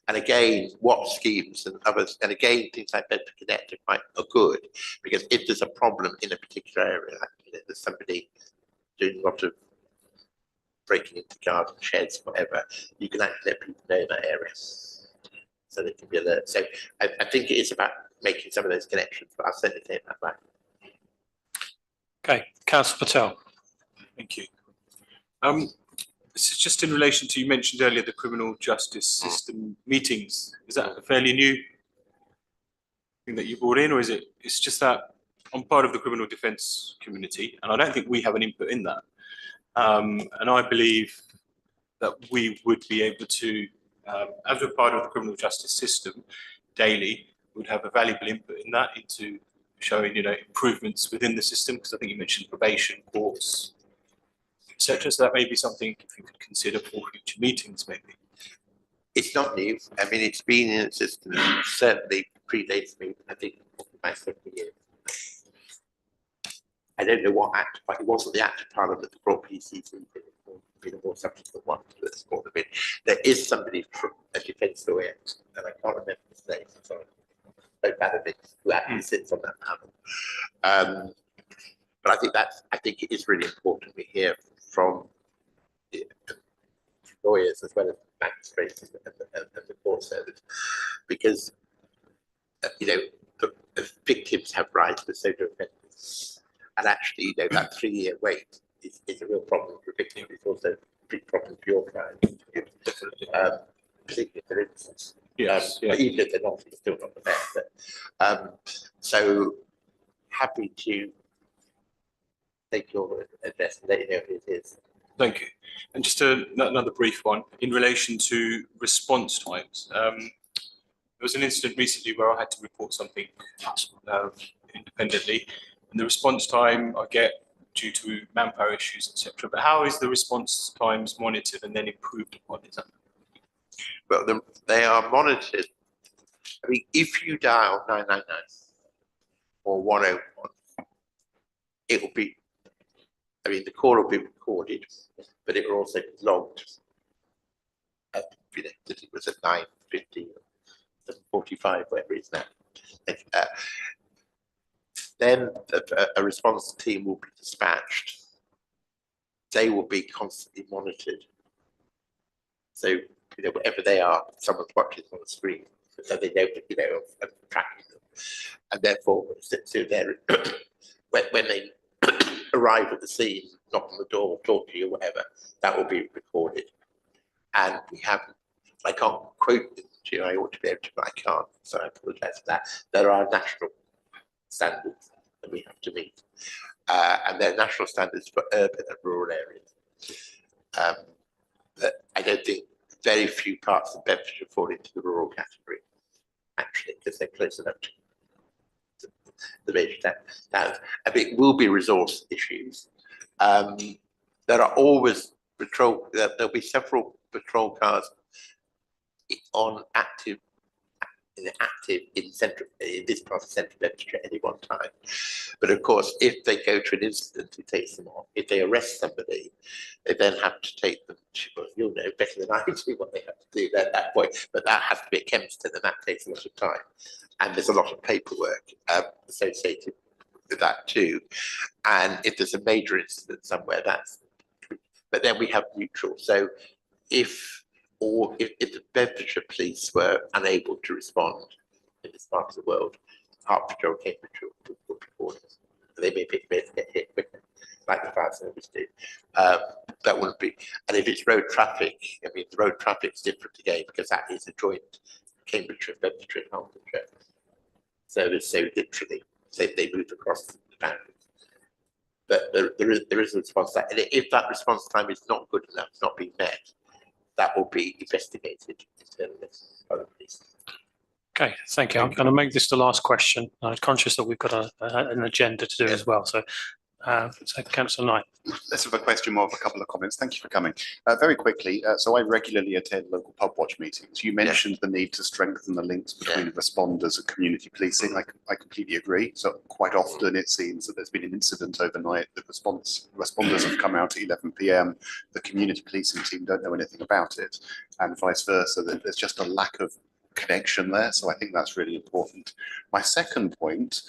And again, what schemes and others, and again, things like Better Connect are good, because if there's a problem in a particular area, like, you know, there's somebody doing a lot of breaking into garden sheds, whatever, you can actually let people know in that area. So they can be alert. So I think it is about making some of those connections, but I'll certainly take that back. Okay, Councillor Patel. Thank you. This is just in relation to, you mentioned earlier, the criminal justice system meetings. Is that a fairly new thing that you brought in, or is it's just that I'm part of the criminal defence community, and I don't think we have an input in that. And I believe that we would be able to, as we're part of the criminal justice system daily, would have a valuable input in that, into showing, you know, improvements within the system, because I think you mentioned probation, courts, etc. So that may be something if you could consider for future meetings, maybe. It's not new. I mean, it's been in the system. Certainly predates me. I think my 50 years. I don't know what act, but it wasn't the Act of Parliament that brought PCC. It would be a more substantive one. Let's call them in. There is somebody from a defence lawyer, and I can't remember his name. Sorry, so bad at it, who actually sits on that panel. But I think it is really important we hear from the lawyers as well as magistrates and the court service, because you know the victims have rights, but so do offenders. And actually, you know, that 3-year wait is a real problem for victims. It's also a big problem for your client, particularly for instance. Yes, But even if they're not, it's still not the best. So happy to take your address and let you know who it is. Thank you. And just another brief one in relation to response times. There was an incident recently where I had to report something independently, and the response time I get due to manpower issues, etc. But how is the response times monitored and then improved upon? Is that? Well, they are monitored. I mean, if you dial 999 or 101, it will be, I mean, the call will be recorded, but it will also be logged. You know, that it was at 9:50, 7:45, whatever it is now. Then a response team will be dispatched. They will be constantly monitored. So, you know, wherever they are, someone's watching on the screen, so they know, you know, of tracking them. And therefore, so they're, when they arrive at the scene, knock on the door, talk to you, whatever, that will be recorded. And we have, I can't quote them to you, I ought to be able to, but I can't, so I apologise for that. There are national standards that we have to meet. And they're national standards for urban and rural areas. But I don't think very few parts of Bedfordshire fall into the rural category, actually, because they're close enough to the major towns. I mean, it will be resource issues. There are always patrol, there'll be several patrol cars on active in this part of central Bedfordshire at any one time. But of course, if they go to an incident, it takes them off. If they arrest somebody, they then have to take them to, well, you'll know better than I do what they have to do at that point, but that has to be at Kempston, and that takes a lot of time. And there's a lot of paperwork associated with that too. And if there's a major incident somewhere, but then we have neutral. So if the Bedfordshire police were unable to respond in this part of the world, Hertfordshire or Cambridgeshire would report it. They may get hit quicker, like the fire service did. That wouldn't be. And if it's road traffic, I mean, the road traffic's different again because that is a joint Cambridgeshire, Bedfordshire, and Hertfordshire. So literally, they move across the boundaries. But there is a response time. And if that response time is not good enough, not being met, that will be investigated internally by the police. Okay, thank you. I'm going to make this the last question. I'm conscious that we've got an agenda to do as well. So, Councillor Knight. Less of a question, more of a couple of comments. Thank you for coming. Very quickly, so I regularly attend local pub watch meetings. You mentioned the need to strengthen the links between responders and community policing. I completely agree. So quite often it seems that there's been an incident overnight. The responders have come out at 11 p.m. The community policing team don't know anything about it, and vice versa. There's just a lack of connection there. So I think that's really important. My second point,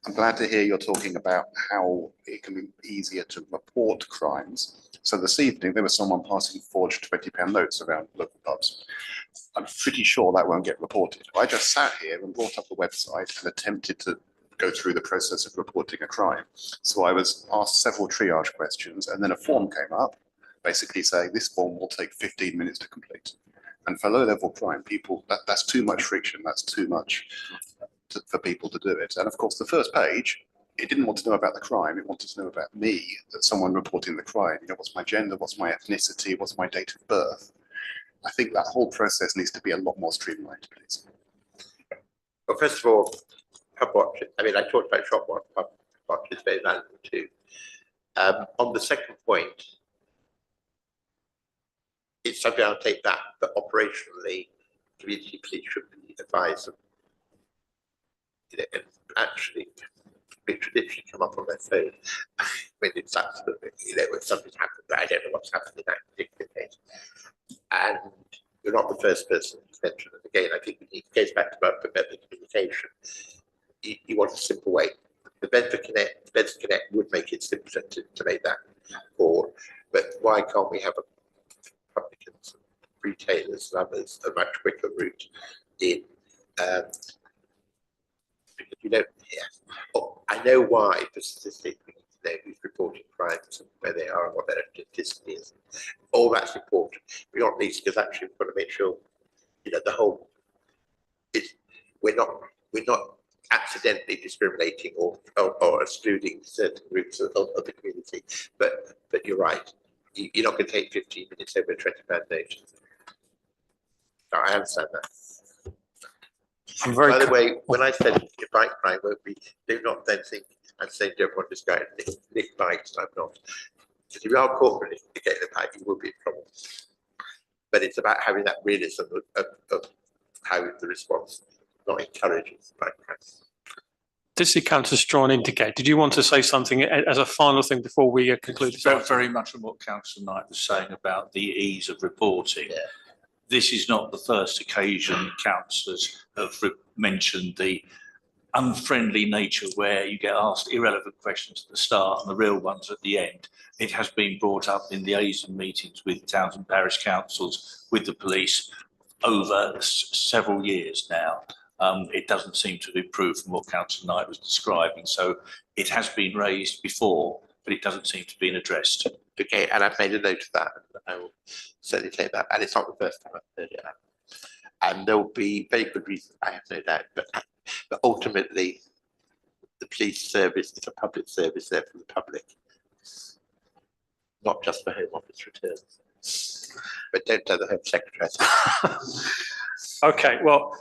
I'm glad to hear you're talking about how it can be easier to report crimes. So this evening, there was someone passing forged £20 notes around local pubs. I'm pretty sure that won't get reported. I just sat here and brought up the website and attempted to go through the process of reporting a crime. So I was asked several triage questions, and then a form came up, basically saying this form will take 15 minutes to complete. And for low-level crime, people, that's too much friction, that's too much for people to do it. And of course, the first page, it didn't want to know about the crime, it wanted to know about me, that someone reporting the crime. You know, what's my gender, what's my ethnicity, what's my date of birth. I think that whole process needs to be a lot more streamlined, please. Well, first of all, pub watch, I mean, I talked about shop watch, pub watch is very valuable too. On the second point, it's something I'll take back, but operationally, community police should be advised of, you know, and actually, it should literally come up on their phone when it's absolutely, you know, when something's happened, but I don't know what's happened in that particular case. And you're not the first person to mention it. Again, I think it goes back to about Bedford communication. You want a simple way. The Bedford Connect would make it simpler to make that call, but why can't we have publicans, retailers, and others a much quicker route in? Because you know, I know why for statistics we need to know who's reporting crimes and where they are and what their ethnicity is. All that's important. We not least because actually we've got to make sure, you know, the whole we're not accidentally discriminating or excluding certain groups of the community. But you're right. You're not going to take 15 minutes over a 20-pound donation. No, I understand that. By the way, when I said your bike crime won't be, do not then think I'm saying to everyone just go out and nick bikes. I'm not. Because if you are caught for nicking a bike, you will be in trouble. But it's about having that realism of how the response not encourages bike crimes. Did see Councillor Strawn indicate? Did you want to say something as a final thing before we conclude this? Very much on what Councillor Knight was saying about the ease of reporting. Yeah. This is not the first occasion councillors have mentioned the unfriendly nature where you get asked irrelevant questions at the start and the real ones at the end. It has been brought up in liaison meetings with towns and parish councils, with the police over several years now. It doesn't seem to have improved from what Councillor Knight was describing. So it has been raised before, but it doesn't seem to be addressed. Okay, and I've made a note of that. I will certainly take that. And it's not the first time I've heard it. And there will be very good reasons, I have no doubt. But ultimately, the police service is a public service there for the public, not just for Home Office returns. But don't tell the Home Secretary. Okay, well,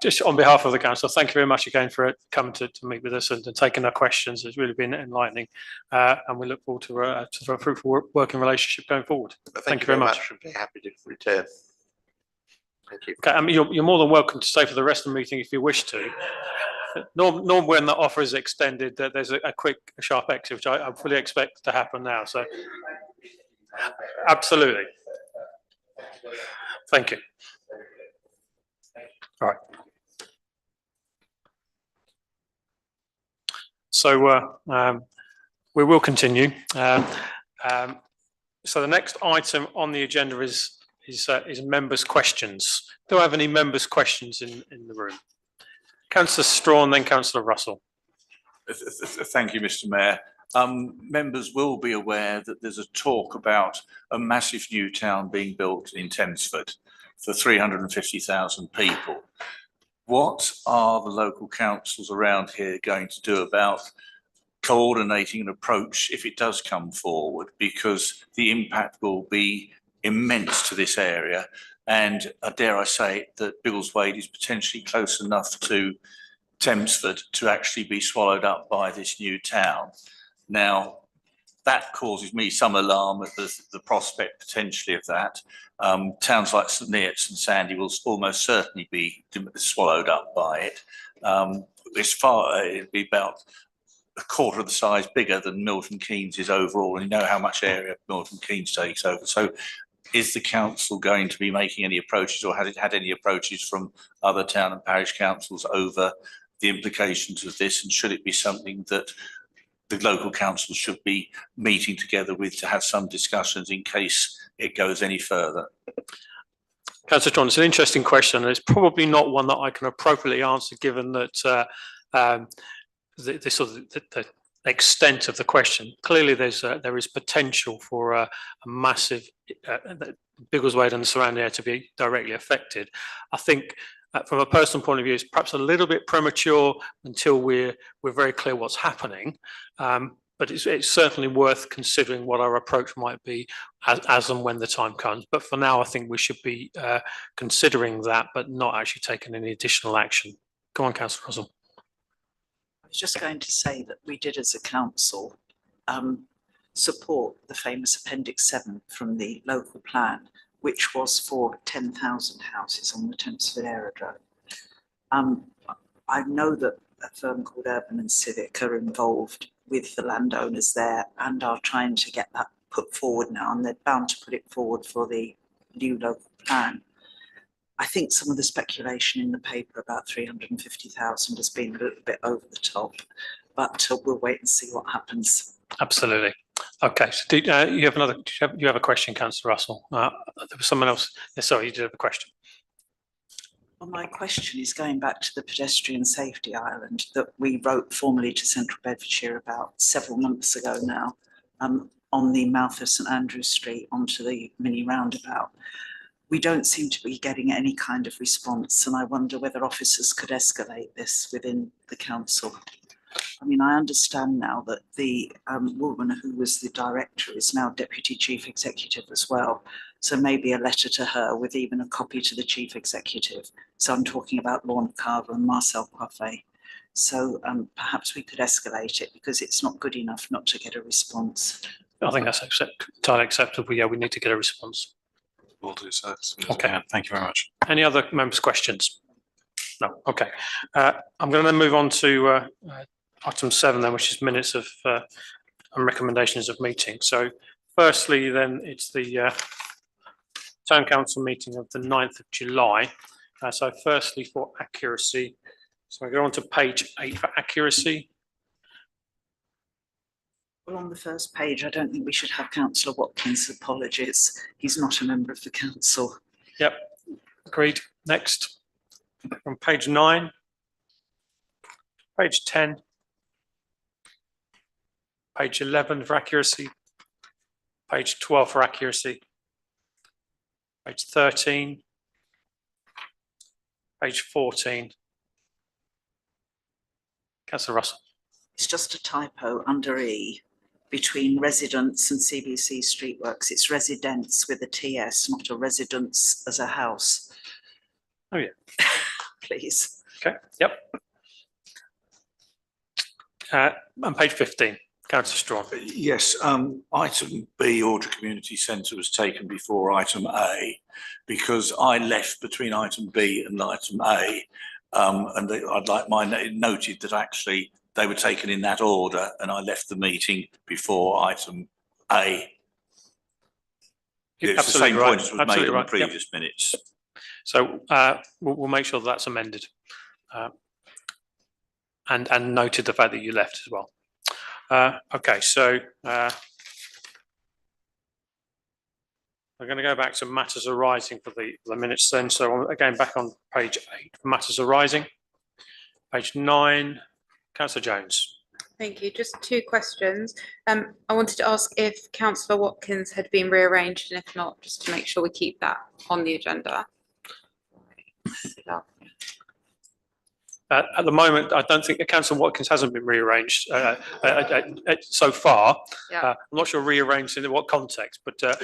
just on behalf of the council, thank you very much again for coming to meet with us and taking our questions. It's really been enlightening, and we look forward to a fruitful working relationship going forward. Thank you very much. I'm very happy to return. Thank you. Okay, I mean, you're more than welcome to stay for the rest of the meeting if you wish to. Norm, when the offer is extended, there's a quick, sharp exit, which I fully expect to happen now. So, absolutely. Thank you. All right. So we will continue. So the next item on the agenda is members' questions. Do I have any members' questions in the room? Councillor Strawn, then Councillor Russell. Thank you, Mr. Mayor. Members will be aware that there's a talk about a massive new town being built in Thamesford for 350,000 people. What are the local councils around here going to do about coordinating an approach if it does come forward? Because the impact will be immense to this area, and dare I say that Biggleswade is potentially close enough to Thamesford to actually be swallowed up by this new town. Now, that causes me some alarm at the prospect potentially of that. Towns like St Neots and Sandy will almost certainly be swallowed up by it. It'd be about a quarter of the size bigger than Milton Keynes is overall, and you know how much area Milton Keynes takes over. So is the council going to be making any approaches, or has it had any approaches from other town and parish councils over the implications of this, and should it be something that the local councils should be meeting together with to have some discussions in case it goes any further? Councillor John, it's an interesting question, and it's probably not one that I can appropriately answer, given that the extent of the question. Clearly, there is potential for a massive Biggleswade and the surrounding area to be directly affected. I think from a personal point of view, it's perhaps a little bit premature until we're very clear what's happening. But it's certainly worth considering what our approach might be as and when the time comes. But for now, I think we should be considering that, but not actually taking any additional action. Go on, Councillor Russell. I was just going to say that we did, as a council, support the famous Appendix 7 from the local plan, which was for 10,000 houses on the Thamesford Aerodrome. I know that a firm called Urban and Civic are involved with the landowners there and are trying to get that put forward now, and they're bound to put it forward for the new local plan. I think some of the speculation in the paper about 350,000 has been a little bit over the top, but we'll wait and see what happens. Absolutely. Okay, so you have a question, Councillor Russell. There was someone else. Yeah, sorry, you did have a question. Well, my question is going back to the pedestrian safety island that we wrote formally to Central Bedfordshire about several months ago now, on the mouth of St Andrews Street onto the mini roundabout. we don't seem to be getting any kind of response, and I wonder whether officers could escalate this within the council. I mean, I understand now that the woman who was the director is now deputy chief executive as well. So maybe a letter to her with even a copy to the chief executive. So I'm talking about Lorna Carver and Marcel Coiffet. So perhaps we could escalate it, because it's not good enough not to get a response. I think that's entirely acceptable. Yeah, we need to get a response. We'll do so. Okay. Thank you very much. Any other members' questions? No. Okay. I'm going to then move on to item 7 then, which is minutes of and recommendations of meetings. So firstly, then it's the Town Council meeting of the 9th of July. So firstly, for accuracy, so I go on to page 8 for accuracy. Well, on the first page, I don't think we should have Councillor Watkins' apologies. He's not a member of the council. Yep, agreed. Next, on page 9, page 10, page 11 for accuracy, page 12 for accuracy, page 13, page 14. Councillor Russell. It's just a typo under E between residents and CBC Streetworks. It's residents with a TS, not a residence as a house. Oh, yeah. Please. Okay, yep. And page 15, Councillor Strawn. Yes, item B, Order Community Centre, was taken before item A because I left between item B and item A. And I'd like mine noted that actually they were taken in that order, and I left the meeting before item A. It's the same point as was made on the previous minutes. So we'll make sure that's amended and noted the fact that you left as well. Okay, so I'm going to go back to matters arising for the minutes then. So again, back on page 8, matters arising. Page 9, Councillor Jones. Thank you. Just 2 questions. I wanted to ask if Councillor Watkins had been rearranged, and if not, just to make sure we keep that on the agenda. At the moment, I don't think Councillor Watkins hasn't been rearranged so far. Yeah. I'm not sure rearranged in what context, but You know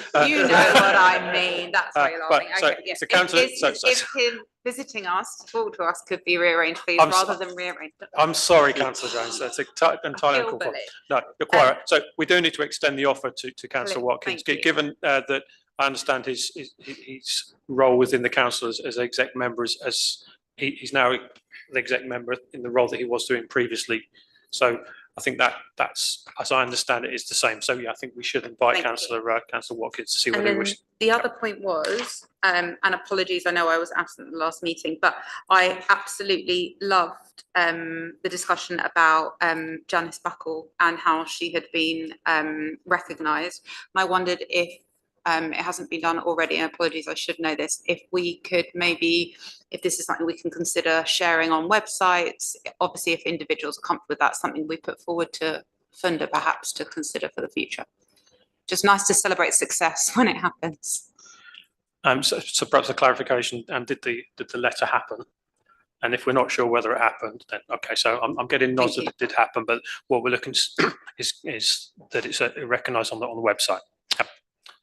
what I mean. That's why you're laughing. so Okay, yeah. the councillor- If him visiting us to talk to us could be rearranged, please, I'm rather than rearranged. I'm sorry, Councillor Jones. That's entirely uncalled for. No, you're quite right. So we do need to extend the offer to Councillor Watkins, Thank you. given that I understand his role within the council as exec member, as he's now the exec member in the role that he was doing previously. So I think that's, as I understand it, is the same. So yeah, I think we should invite Councillor Watkins to see whether he wishes. The other point was, and apologies, I know I was absent at the last meeting, but I absolutely loved the discussion about Janice Buckle and how she had been recognised. And I wondered if it hasn't been done already, and apologies, I should know this, if we could maybe, if this is something we can consider sharing on websites, obviously if individuals are comfortable with that, something we put forward to Funda perhaps to consider for the future. Just nice to celebrate success when it happens. So perhaps a clarification, and did the letter happen? And if we're not sure whether it happened, then okay, so I'm getting nods that it did happen, but what we're looking is that it's recognised on the website.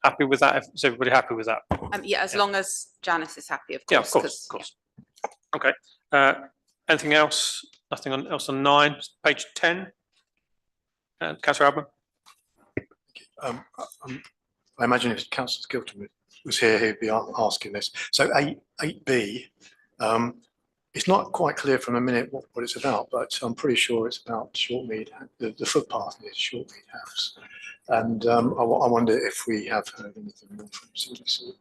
Happy with that? Is everybody happy with that? Yeah, as long as Janice is happy, of course. Yeah, of course. Okay. Anything else? Nothing else on 9. Page 10. Councillor Alban. I imagine if Councillor Skilton was here, he'd be asking this. So 8B, it's not quite clear from a minute what it's about, but I'm pretty sure it's about Shortmead, the footpath near Shortmead House. And I wonder if we have heard anything more from CBC.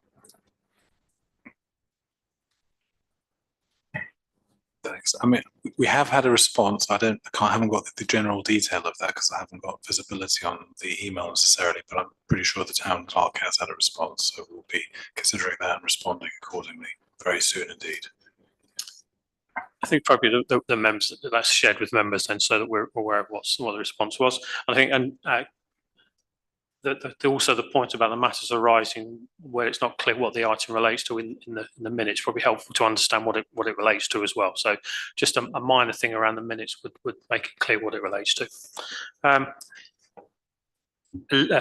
Thanks. I mean, we have had a response. I haven't got the general detail of that because I haven't got visibility on the email necessarily, but I'm pretty sure the town clerk has had a response. So we'll be considering that and responding accordingly very soon indeed. I think probably the members, that's shared with members then, so that we're aware of what the response was. I think, and also the point about the matters arising where it's not clear what the item relates to in the minutes, probably helpful to understand what it relates to as well. So just a minor thing around the minutes would make it clear what it relates to.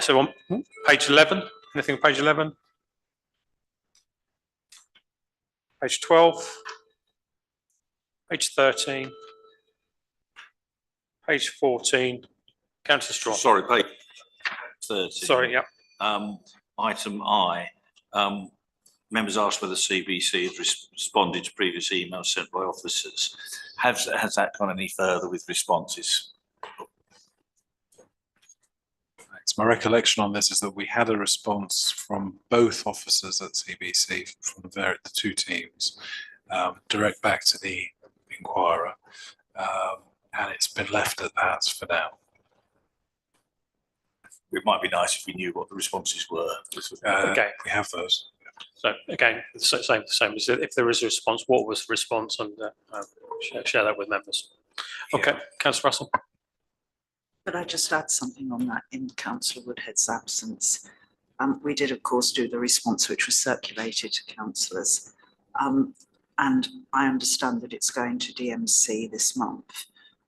So on page 11, anything on page 11? Page 12, page 13, page 14, Councillor Strong. Sorry, page 13. Sorry, yeah. Item I, members asked whether CBC had responded to previous emails sent by officers. Has that gone any further with responses? Thanks. My recollection on this is that we had a response from both officers at CBC from the two teams, direct back to the inquirer, and it's been left at that for now. It might be nice if we knew what the responses were. Okay. We have those. So again, the same as if there is a response, what was the response, and share that with members. Okay, Councillor Russell. Could I just add something on that in Councillor Woodhead's absence? We did, of course, do the response which was circulated to councillors. And I understand that it's going to DMC this month.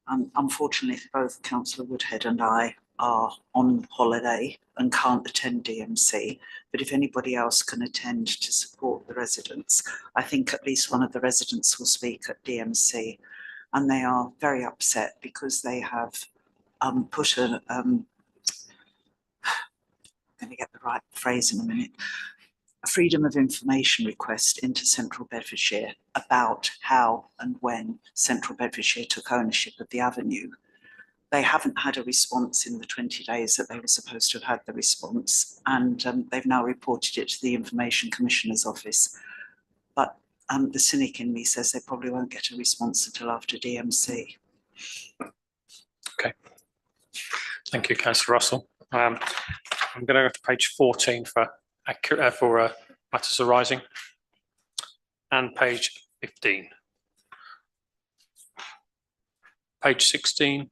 Unfortunately, both Councillor Woodhead and I are on holiday and can't attend DMC, but if anybody else can attend to support the residents, I think at least one of the residents will speak at DMC, and they are very upset because they have put a, I'm going to get the right phrase in a minute, a freedom of information request into Central Bedfordshire about how and when Central Bedfordshire took ownership of the avenue. They haven't had a response in the 20 days that they were supposed to have had the response, and they've now reported it to the Information Commissioner's office. But the cynic in me says they probably won't get a response until after DMC. Okay. Thank you, Councillor Russell. I'm going to go to page 14 for matters arising, and page 15. Page 16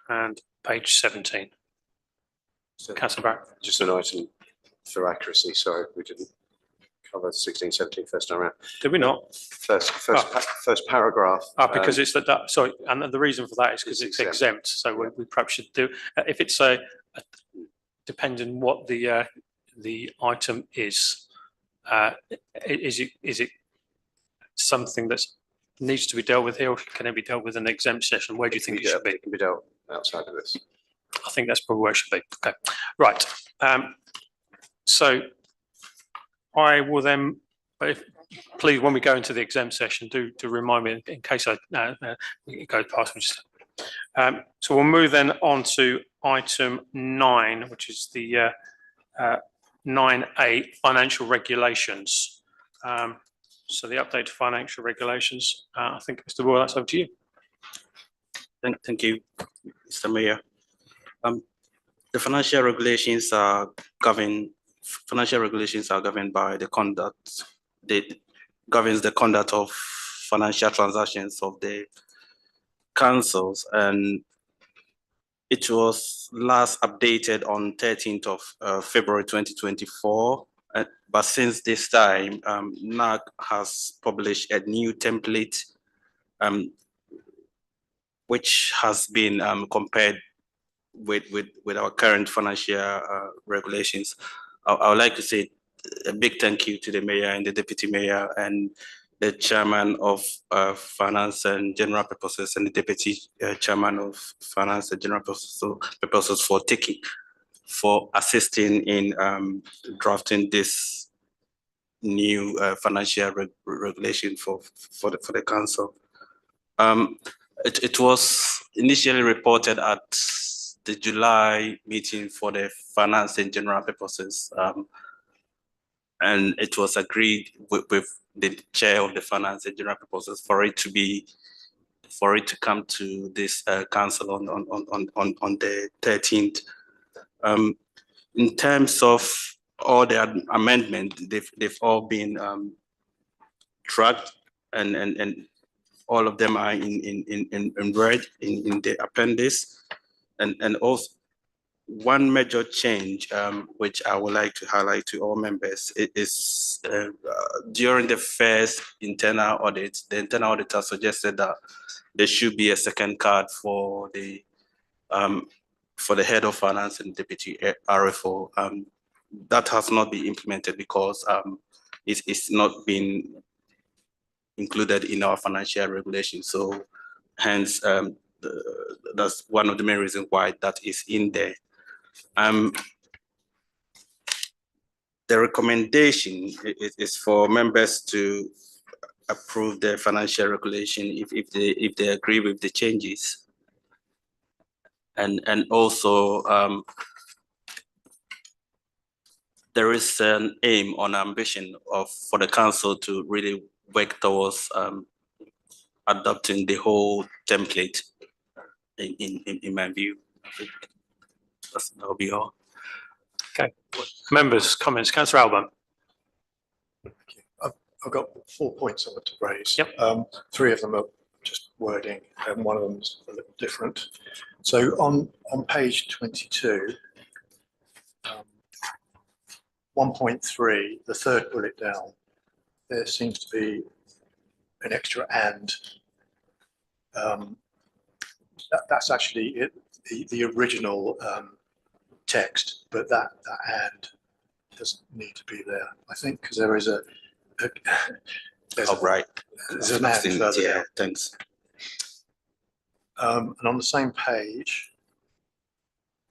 and page 17. So, Councillor Barrett. just an item for accuracy, sorry, we didn't cover 16, 17 first time around. Did we not? First paragraph. Because it's that, sorry, and the reason for that is because it's exempt. So we perhaps should do, if it's depending what the item is it something that needs to be dealt with here, or can it be dealt with in an exempt session? Where do you think it should be? It can be dealt outside of this. I think that's probably where it should be. Okay, right. So I will then, please, when we go into the exempt session, do remind me in case I go past me. So we'll move then on to item 9, which is the 9A financial regulations. So the update to financial regulations. I think, Mr. Boyle, that's over to you. Thank you, Mr. Mayor. The financial regulations are governed by the conduct that governs the conduct of financial transactions of the councils, and it was last updated on 13th of February 2024. But since this time, NAC has published a new template, which has been compared with our current financial regulations. I would like to say a big thank you to the mayor and the deputy mayor and the chairman of finance and general purposes and the deputy chairman of finance and general purposes for assisting in drafting this new financial regulation for the council. It was initially reported at the July meeting for the finance and general purposes, and it was agreed with the chair of the finance and general purposes for it to come to this council on the 13th. In terms of all the amendments, they've all been tracked, and all of them are in red in the appendix, and also one major change, which I would like to highlight to all members, is during the first internal audit, the internal auditor suggested that there should be a second card for the head of finance and deputy RFO. That has not been implemented because it's not been included in our financial regulation. So hence, that's one of the main reasons why that is in there. The recommendation is for members to approve the financial regulation if they agree with the changes. And also there is an aim or an ambition for the council to really work towards adopting the whole template in my view. I think that'll be all. Okay, members' comments. Councillor Alban. I've got 4 points I want to raise. Yep. 3 of them are just wording, and one of them is a little different. So on page 22, 1.3, the third bullet down, there seems to be an extra and. That's actually the original text, but that and doesn't need to be there, I think, because there is there's right. There's an and further yeah, down. thanks. And on the same page,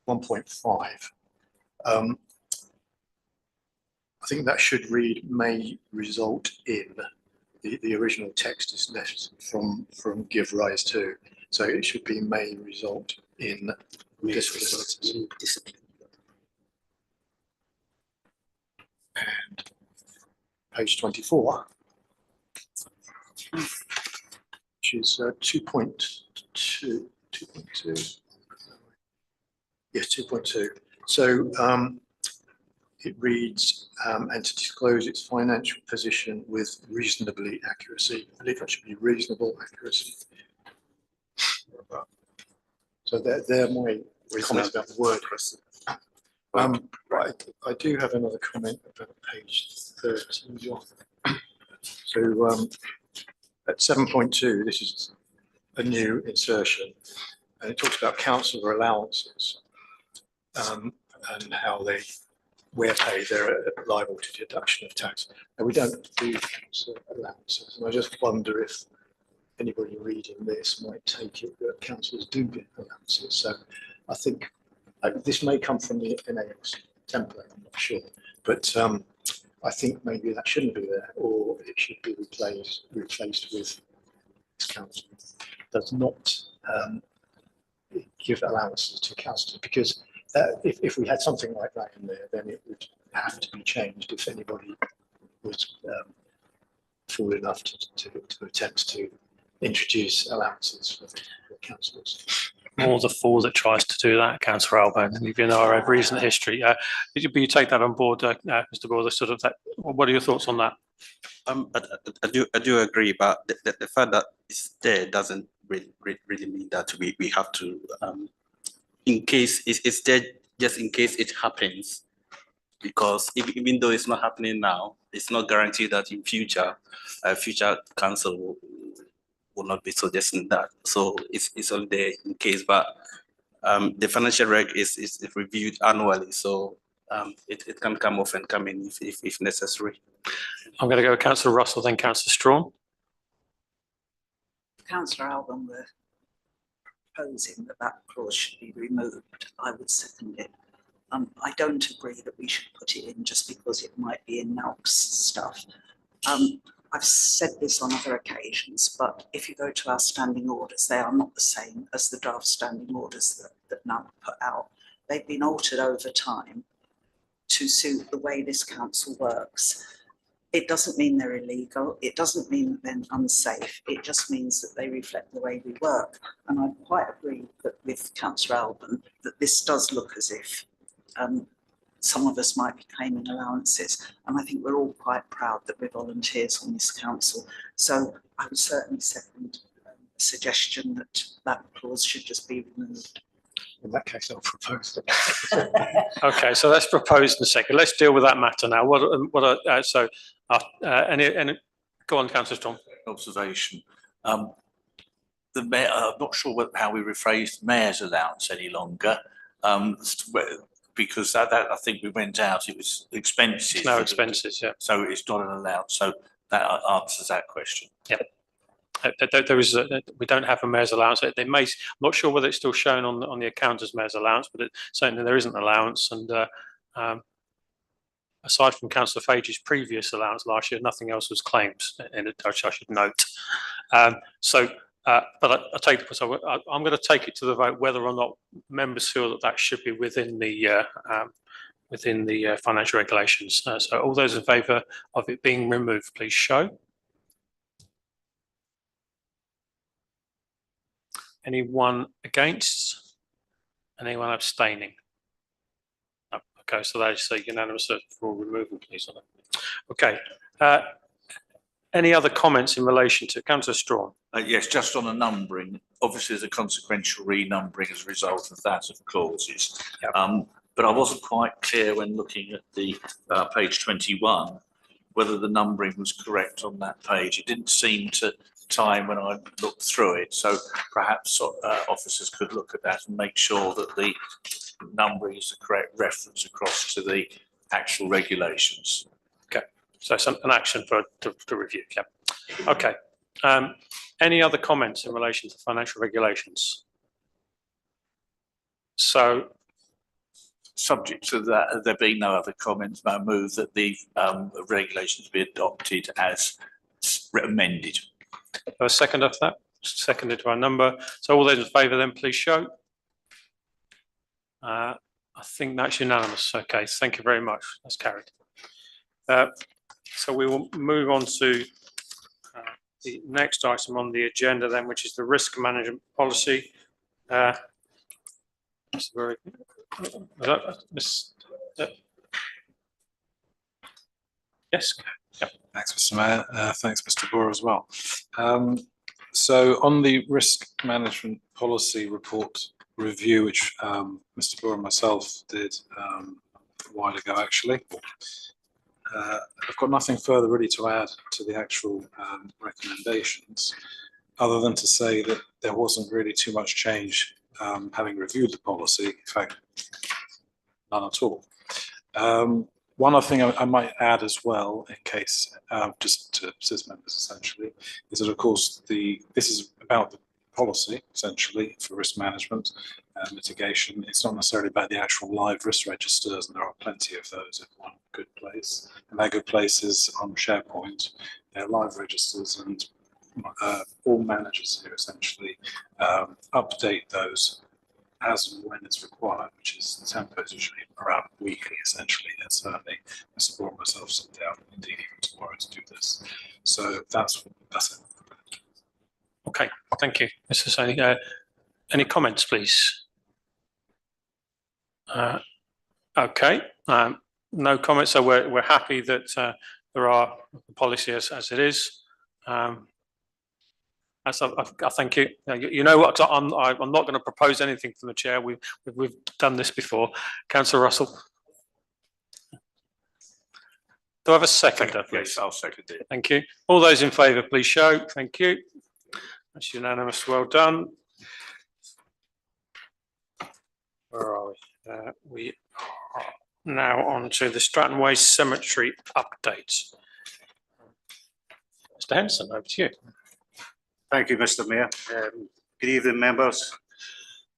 1.5, I think that should read may result in. The original text is left from give rise to, so it should be may result in discipline. And page 24, which is 2.2. Yes, 2.2. So it reads, and to disclose its financial position with reasonably accuracy. I believe that should be reasonable accuracy. So they're my comments about the word. I do have another comment about page 13. So at 7.2, this is a new insertion, and it talks about councillor allowances and how where paid they're liable to deduction of tax. And we don't do councillor allowances, and I just wonder if anybody reading this might take it that councillors do get allowances. So I think this may come from the NAS template, I'm not sure, but I think maybe that shouldn't be there, or it should be replaced with this council does not give allowances to councillors, because if we had something like that in there, then it would have to be changed if anybody was fool enough to attempt to introduce allowances for councillors. More the fool that tries to do that, Councillor Alban, you know our recent history. You take that on board, Mr. Ball, sort of that. What are your thoughts on that? I do agree, but the fact that it's there doesn't really mean that we have to, in case it's there just in case it happens, because even though it's not happening now, it's not guaranteed that in future council will not be suggesting that. So it's only there in case, but the financial reg is reviewed annually, so it can come off and come in if necessary. I'm going to go with Councillor Russell, then Councillor Strawn. Councillor Alban were proposing that clause should be removed. I would second it. I don't agree that we should put it in just because it might be in NALC's stuff. I've said this on other occasions, but if you go to our standing orders, they are not the same as the draft standing orders that NALC put out. They've been altered over time to suit the way this council works. It doesn't mean they're illegal. It doesn't mean that they're unsafe. It just means that they reflect the way we work. And I quite agree that with Councillor Alban that this does look as if some of us might be claiming allowances. And I think we're all quite proud that we're volunteers on this council. So I would certainly second a suggestion that that clause should just be removed. In that case, I'll propose. Okay, so that's proposed in a second. Let's deal with that matter now. Any, go on, Councillor Storm. Observation. The mayor, I'm not sure how we rephrase mayor's allowance any longer. Because that I think we went out, it was expenses. No expenses, yeah. So it's not an allowance. So that answers that question. Yep. There is, we don't have a mayor's allowance. They may, I'm not sure whether it's still shown on the account as mayor's allowance, but certainly there isn't an allowance. And aside from Councillor Fage's previous allowance last year, nothing else was claimed in it, which I should note. But I take the, so I'm going to take it to the vote whether or not members feel that that should be within the financial regulations. So all those in favour of it being removed, please show. Anyone against? Anyone abstaining? No. Okay, so that is a unanimous for removal, please. Okay. Any other comments in relation to Councillor Strawn? Yes, just on the numbering. Obviously, there's a consequential renumbering as a result of that of clauses. Yep. But I wasn't quite clear when looking at the page 21 whether the numbering was correct on that page. It didn't seem to time when I looked through it, so perhaps officers could look at that and make sure that the numbering is the correct reference across to the actual regulations. Okay, so it's an action to review. Yeah. Okay. Any other comments in relation to financial regulations? So, subject to that, there being no other comments, I move that the regulations be adopted as amended. A second of that, seconded by number. So all those in favour then please show. I think that's unanimous. Okay, thank you very much. That's carried. So we will move on to the next item on the agenda then, which is the risk management policy. Yes. Yep. Thanks, Mr. Mayor. Thanks, Mr. Boer, as well. So on the risk management policy report review, which Mr. Boer and myself did a while ago, actually, I've got nothing further really to add to the actual recommendations, other than to say that there wasn't really too much change having reviewed the policy. In fact, none at all. One other thing I might add as well, in case, just to assist members essentially, is that of course this is about the policy essentially for risk management and mitigation. It's not necessarily about the actual live risk registers, and there are plenty of those in one good place. And that good place is on SharePoint. They're live registers, and all managers here essentially update those as and when it's required, which is the tempo is usually around weekly essentially, and certainly Mr. Boer and myself sit down, indeed even tomorrow, to do this. So that's it. Okay, thank you, Mr. Soni. Any comments, please? Okay, no comments. So we're happy that there are policy as it is. I thank you. You know what? I'm not going to propose anything from the chair. We've done this before. Councillor Russell. Do I have a seconder, please? Yes, I'll second it. Thank you. All those in favour, please show. Thank you. That's unanimous. Well done. Where are we? We are now on to the Stratton Way Cemetery update. Mr. Henson, over to you. Thank you, Mr. Mayor. Good evening, members.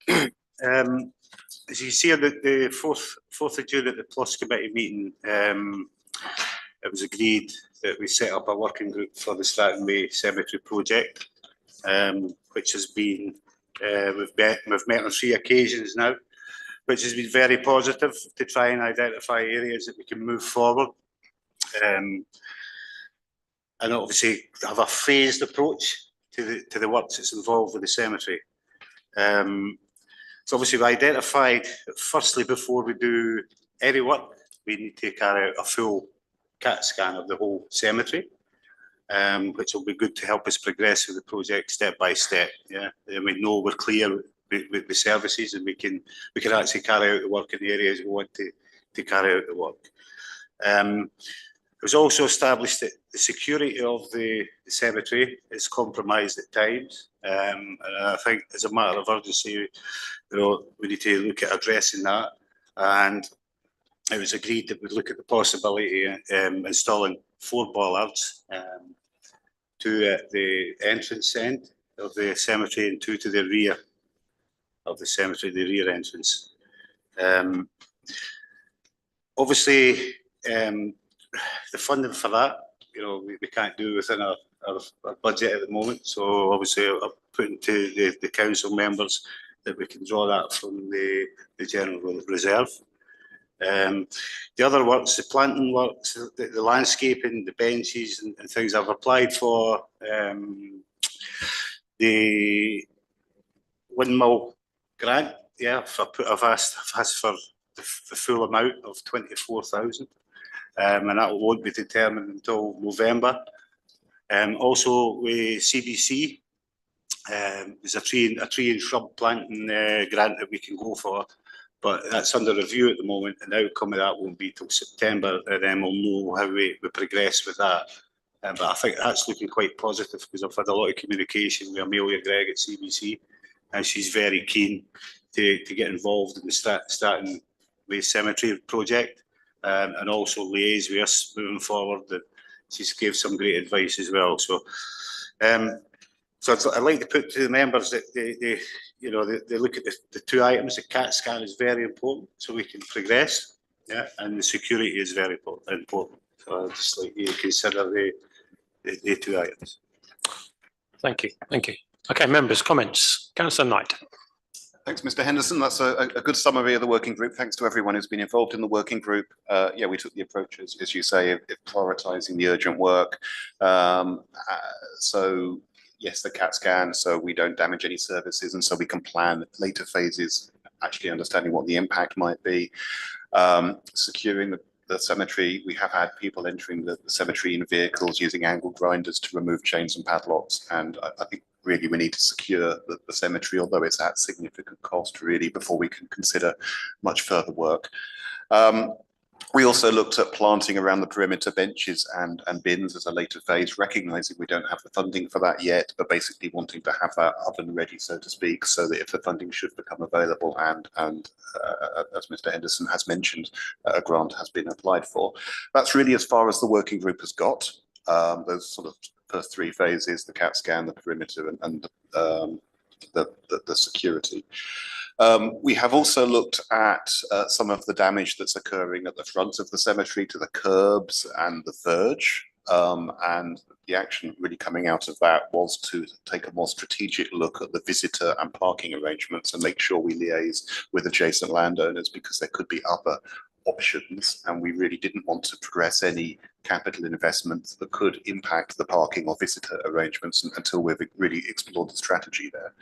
As you see on the 4th of June at the Plus Committee meeting, it was agreed that we set up a working group for the Stratton Way Cemetery project, which has been, we've met on 3 occasions now, which has been very positive to try and identify areas that we can move forward. And obviously have a phased approach to the work that's involved with the cemetery. So obviously we identified, firstly, before we do any work, we need to carry out a full CAT scan of the whole cemetery, which will be good to help us progress with the project step by step. Yeah, and we know we're clear with services, and we can actually carry out the work in the areas we want to carry out the work. It was also established that the security of the cemetery is compromised at times, and I think as a matter of urgency, we need to look at addressing that. And it was agreed that we'd look at the possibility of installing 4 bollards, 2 at the entrance end of the cemetery and 2 to the rear of the cemetery, the rear entrance. Obviously, the funding for that, we can't do within our budget at the moment. So obviously, I'm putting to the council members that we can draw that from the general reserve. The other works, the planting works, the landscaping, the benches and things, I've applied for the windmill grant. Yeah, I've asked for the full amount of 24,000, and that won't be determined until November. Also with CBC, there's a tree and shrub planting grant that we can go for, but that's under review at the moment, and the outcome of that won't be till September, and then we'll know how we progress with that. But I think that's looking quite positive, because I've had a lot of communication with Amelia Gregg at CBC, and she's very keen to get involved in the starting with cemetery project, and also liaise with us moving forward. That she's gave some great advice as well. So, so I'd like to put to the members that they look at the 2 items. The CAT scan is very important, so we can progress. Yeah, and the security is very important. So I'd just like you to consider the 2 items. Thank you. Okay, members' comments. Councillor Knight. Thanks, Mr. Henderson. That's a good summary of the working group. Thanks to everyone who's been involved in the working group. Yeah, we took the approach, as you say, of prioritising the urgent work. So yes, the CAT scan, so we don't damage any services, and so we can plan later phases, actually understanding what the impact might be. Securing the cemetery, we have had people entering the cemetery in vehicles using angle grinders to remove chains and padlocks, and I think really we need to secure the cemetery, although it's at significant cost really, before we can consider much further work. We also looked at planting around the perimeter benches and bins as a later phase, recognising we don't have the funding for that yet, but basically wanting to have that oven ready, so to speak, so that if the funding should become available, and as Mr. Henderson has mentioned, a grant has been applied for. That's really as far as the working group has got. Those sort of first 3 phases: the CAT scan, the perimeter, and the security. We have also looked at some of the damage that's occurring at the front of the cemetery to the curbs and the verge, and the action really coming out of that was to take a more strategic look at the visitor and parking arrangements and make sure we liaise with adjacent landowners, because there could be other options, and we really didn't want to progress any capital investments that could impact the parking or visitor arrangements until we've really explored the strategy there.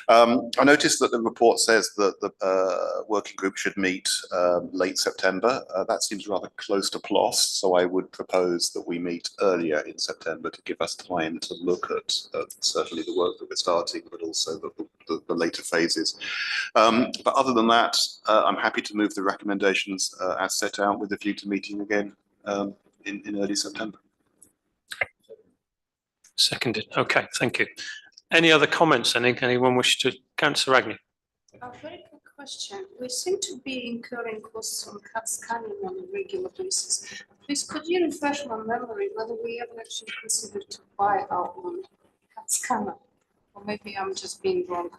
I noticed that the report says that the working group should meet late September. That seems rather close to PLOS, so I would propose that we meet earlier in September to give us time to look at certainly the work that we're starting, but also the later phases. But other than that, I'm happy to move the recommendations as set out, with a view to meeting again in early September. Seconded. Okay, thank you. Any other comments? Anyone wish to? Councillor Agnew. A very quick question. We seem to be incurring costs on CAT scanning on a regular basis. Please, could you refresh my memory whether we ever actually considered to buy our own CAT scanner? Or maybe I'm just being wrong.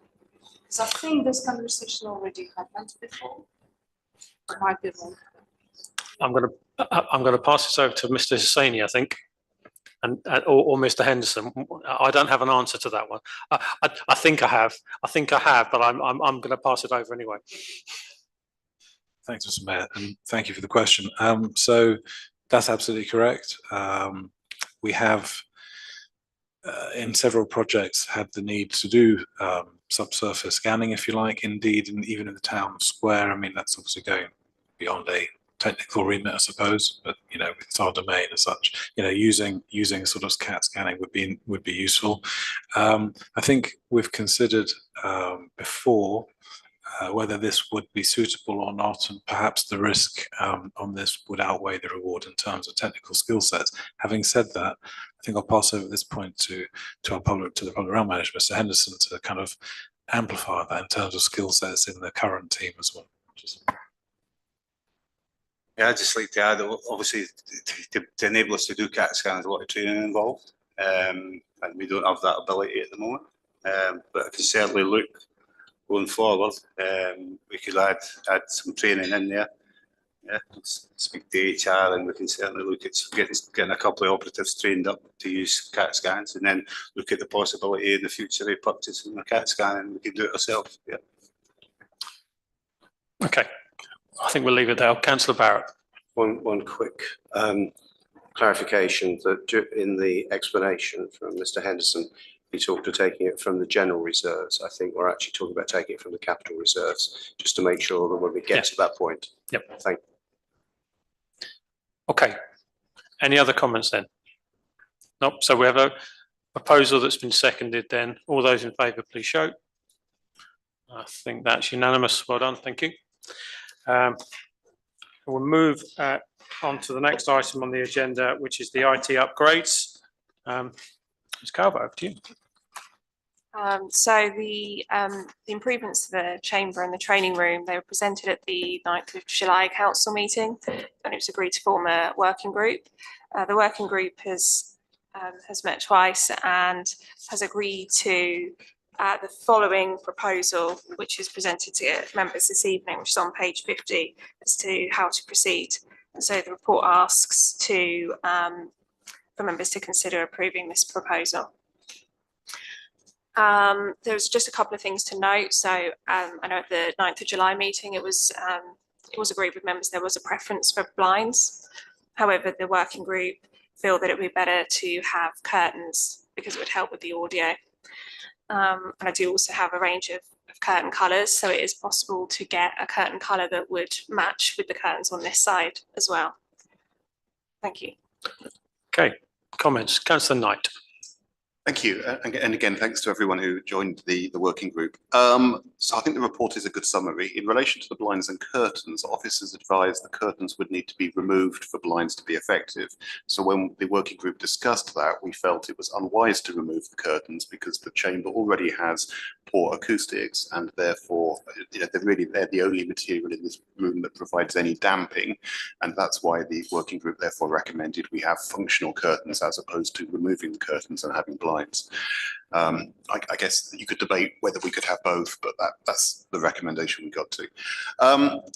Because I think this conversation already happened before. I might be wrong. I'm going to pass this over to Mr. Hussaini, I think, or Mr. Henderson. I don't have an answer to that one. I think I have, but I'm going to pass it over anyway. Thanks, Mr. Mayor, and thank you for the question. So that's absolutely correct. We have, in several projects, had the need to do subsurface scanning, if you like. Indeed, and even in the town square, I mean, that's obviously going beyond a technical remit, I suppose, but it's our domain as such. Using sort of CAT scanning would be useful. I think we've considered before whether this would be suitable or not, and perhaps the risk on this would outweigh the reward in terms of technical skill sets. Having said that, I think I'll pass over this point to the public realm manager, Mr. Henderson, to kind of amplify that in terms of skill sets in the current team as well. Yeah, I'd just like to add, obviously, to enable us to do CAT scans, there's a lot of training involved, and we don't have that ability at the moment. But I can certainly look going forward. We could add some training in there. Yeah, speak to HR, and we can certainly look at getting a couple of operatives trained up to use CAT scans, and then look at the possibility in the future of purchasing a CAT scan, and we can do it ourselves. Yeah. Okay, I think we'll leave it there. Councillor Barrett. One quick clarification that in the explanation from Mr. Henderson, he talked of taking it from the general reserves. I think we're actually talking about taking it from the capital reserves, just to make sure that when we get to that point. Yep. Thank you. Okay. Any other comments then? Nope. So we have a proposal that's been seconded then. All those in favour, please show. I think that's unanimous. Well done. Thank you. We'll move on to the next item on the agenda, which is the IT upgrades. Ms. Calvert, over to you. So the improvements to the chamber and the training room, they were presented at the 9th of July council meeting, and it was agreed to form a working group. The working group has met twice and has agreed to the following proposal, which is presented to members this evening, which is on page 50, as to how to proceed. And so the report asks for members to consider approving this proposal. There's just a couple of things to note. So I know at the 9th of July meeting, it was agreed with members there was a preference for blinds. However, the working group feel that it would be better to have curtains because it would help with the audio. And I do also have a range of curtain colours, so it is possible to get a curtain colour that would match with the curtains on this side as well. Thank you. Okay, comments. Councillor Knight. Thank you. And again, thanks to everyone who joined the working group. So I think the report is a good summary. In relation to the blinds and curtains, officers advised the curtains would need to be removed for blinds to be effective. So when the working group discussed that, we felt it was unwise to remove the curtains because the chamber already has poor acoustics, and therefore, they're the only material in this room that provides any damping. And that's why the working group therefore recommended we have functional curtains as opposed to removing the curtains and having blinds. I guess you could debate whether we could have both, but that's the recommendation we got to.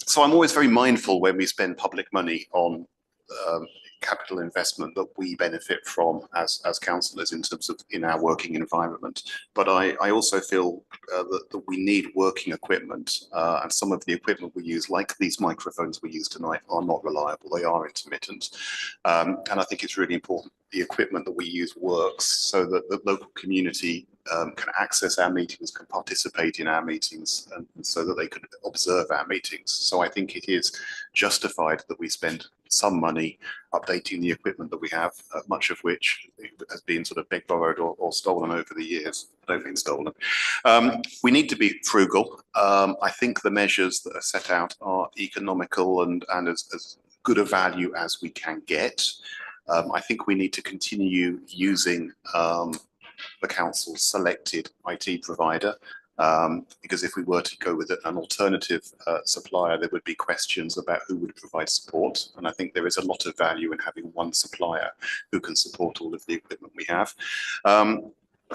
So I'm always very mindful when we spend public money on capital investment that we benefit from as councillors in terms of in our working environment. But I also feel that we need working equipment, and some of the equipment we use, like these microphones we use tonight, are not reliable. They are intermittent, and I think it's really important the equipment that we use works so that the local community can access our meetings, can participate in our meetings, and so that they can observe our meetings. So I think it is justified that we spend some money updating the equipment that we have, much of which has been sort of begged, borrowed or stolen over the years. I don't mean stolen. We need to be frugal. I think the measures that are set out are economical and as good a value as we can get. I think we need to continue using the council's selected IT provider, because if we were to go with an alternative supplier, there would be questions about who would provide support. And I think there is a lot of value in having one supplier who can support all of the equipment we have.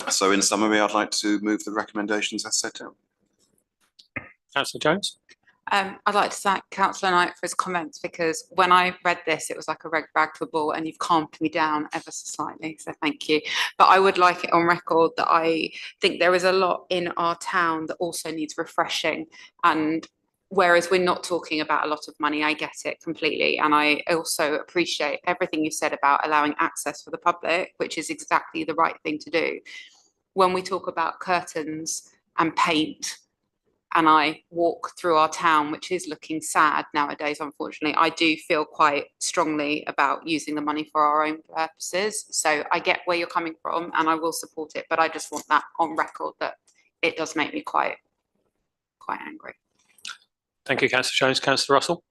So in summary, I'd like to move the recommendations as set out. Councillor Jones. I'd like to thank Councillor Knight for his comments, because when I read this, it was like a red rag to a bull, and you've calmed me down ever so slightly, so thank you. But I would like it on record that I think there is a lot in our town that also needs refreshing, and whereas we're not talking about a lot of money, I get it completely, and I also appreciate everything you said about allowing access for the public, which is exactly the right thing to do. When we talk about curtains and paint and I walk through our town, which is looking sad nowadays, unfortunately, I do feel quite strongly about using the money for our own purposes. So I get where you're coming from and I will support it, but I just want that on record that it does make me quite angry. Thank you, Councillor Jones. Councillor Russell?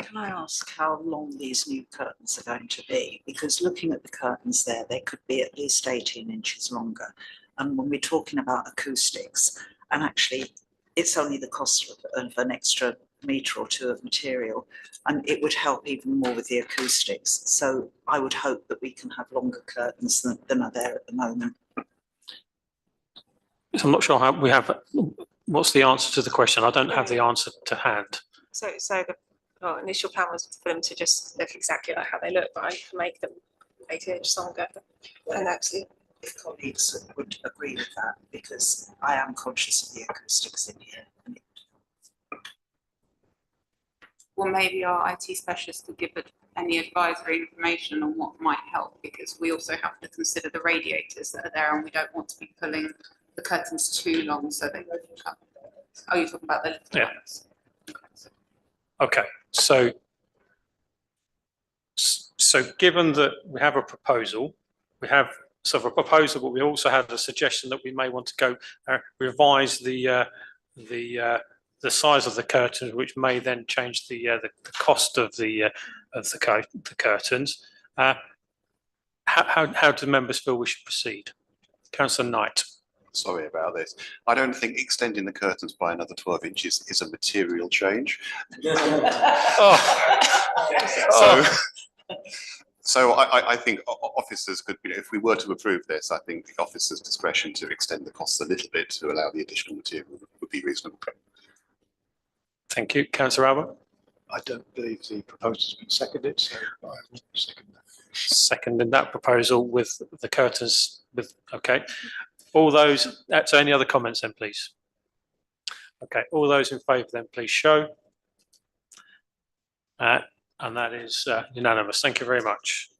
Can I ask how long these new curtains are going to be? Because looking at the curtains there, they could be at least 18 inches longer. And when we're talking about acoustics, and actually it's only the cost of an extra metre or two of material, and it would help even more with the acoustics. So I would hope that we can have longer curtains than are there at the moment. So I'm not sure how we have, what's the answer to the question? I don't have the answer to hand. So the initial plan was for them to just look exactly like how they look, but I can make them 18 inches longer. And actually, if colleagues would agree with that, because I am conscious of the acoustics in here. Well, maybe our IT specialist could give any advisory information on what might help, because we also have to consider the radiators that are there and we don't want to be pulling the curtains too long so they won't cut. Oh, you're talking about the little ones? Okay, so given that we have a proposal, but we also had a suggestion that we may want to go revise the size of the curtains, which may then change the cost of the curtains. How do members feel we should proceed? Councillor Knight. Sorry about this. I don't think extending the curtains by another 12 inches is a material change. So I think officers could, if we were to approve this, I think the officer's discretion to extend the costs a little bit to allow the additional material would be reasonable. Thank you. Councillor Albert? I don't believe the proposal's been seconded, so I will second that. Seconding that proposal with the curtains, okay. All those, so any other comments then, please? Okay, all those in favour then, please show. And that is unanimous. Thank you very much.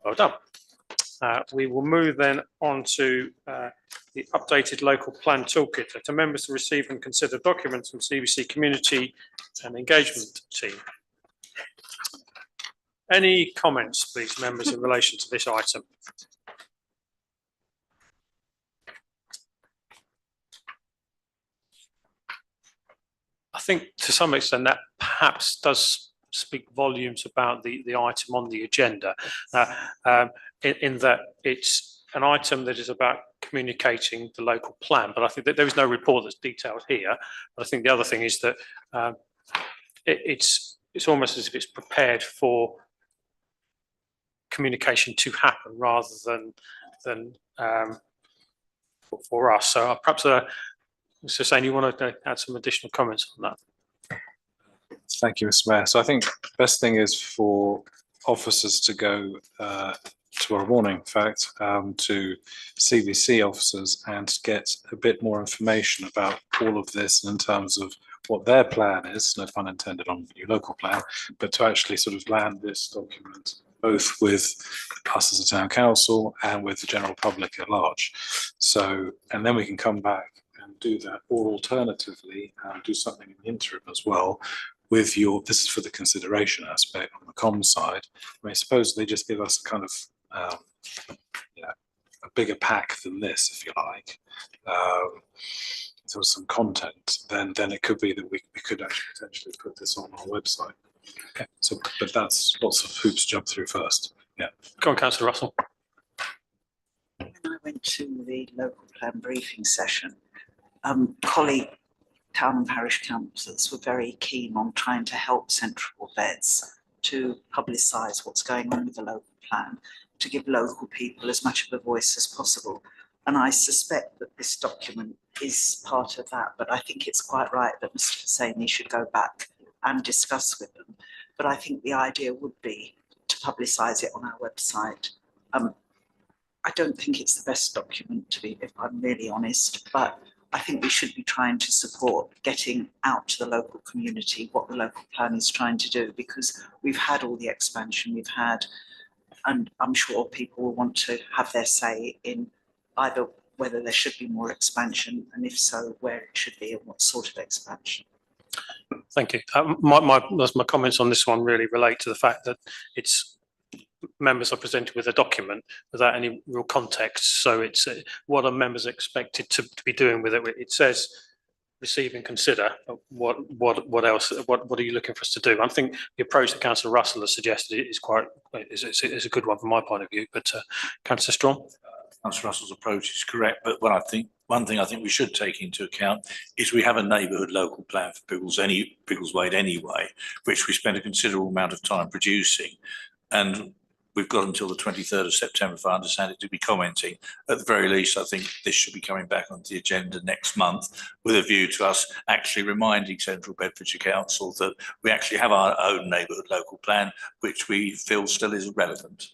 Well done. We will move then on to the updated local plan toolkit. To members to receive and consider documents from CBC Community and Engagement Team. Any comments, please, members, in relation to this item? I think to some extent that perhaps does speak volumes about the item on the agenda, in that it's an item that is about communicating the local plan, but I think that there is no report that's detailed here. But I think the other thing is that it's almost as if it's prepared for communication to happen rather than for us. So perhaps Mr. Sain, you want to add some additional comments on that? Thank you, Mr. Mayor. So I think the best thing is for officers to go tomorrow morning, in fact, to CBC officers and get a bit more information about all of this in terms of what their plan is, no pun intended on the new local plan, but to actually sort of land this document both with us as a town council and with the general public at large. So, and then we can come back and do that, or alternatively, do something in the interim as well with this is for the consideration aspect on the comms side. I mean, suppose they just give us a kind of, a bigger pack than this, if you like. There was some content, then it could be that we could actually potentially put this on our website. Okay. So, but that's lots of hoops to jump through first. Yeah. Go on, Councillor Russell. When I went to the local plan briefing session, colleague town and parish councillors were very keen on trying to help central beds to publicise what's going on with the local plan, to give local people as much of a voice as possible. And I suspect that this document is part of that, but I think it's quite right that Mr. Hussaini should go back and discuss with them. But I think the idea would be to publicise it on our website. I don't think it's the best document, to be, if I'm really honest, but I think we should be trying to support getting out to the local community what the local plan is trying to do, because we've had all the expansion we've had, and I'm sure people will want to have their say in either whether there should be more expansion, and if so, where it should be and what sort of expansion. Thank you. My comments on this one really relate to the fact that it's members are presented with a document without any real context. So it's what are members expected to be doing with it? It says receive and consider. What else? What are you looking for us to do? I think the approach that Councillor Russell has suggested is a good one from my point of view. But Councillor Strong. Councillor Russell's approach is correct, but one thing I think we should take into account is we have a neighbourhood local plan for Biggleswade anyway, which we spent a considerable amount of time producing, and we've got until the 23rd of September, if I understand it, to be commenting. At the very least, I think this should be coming back onto the agenda next month with a view to us actually reminding Central Bedfordshire Council that we actually have our own neighbourhood local plan, which we feel still is relevant.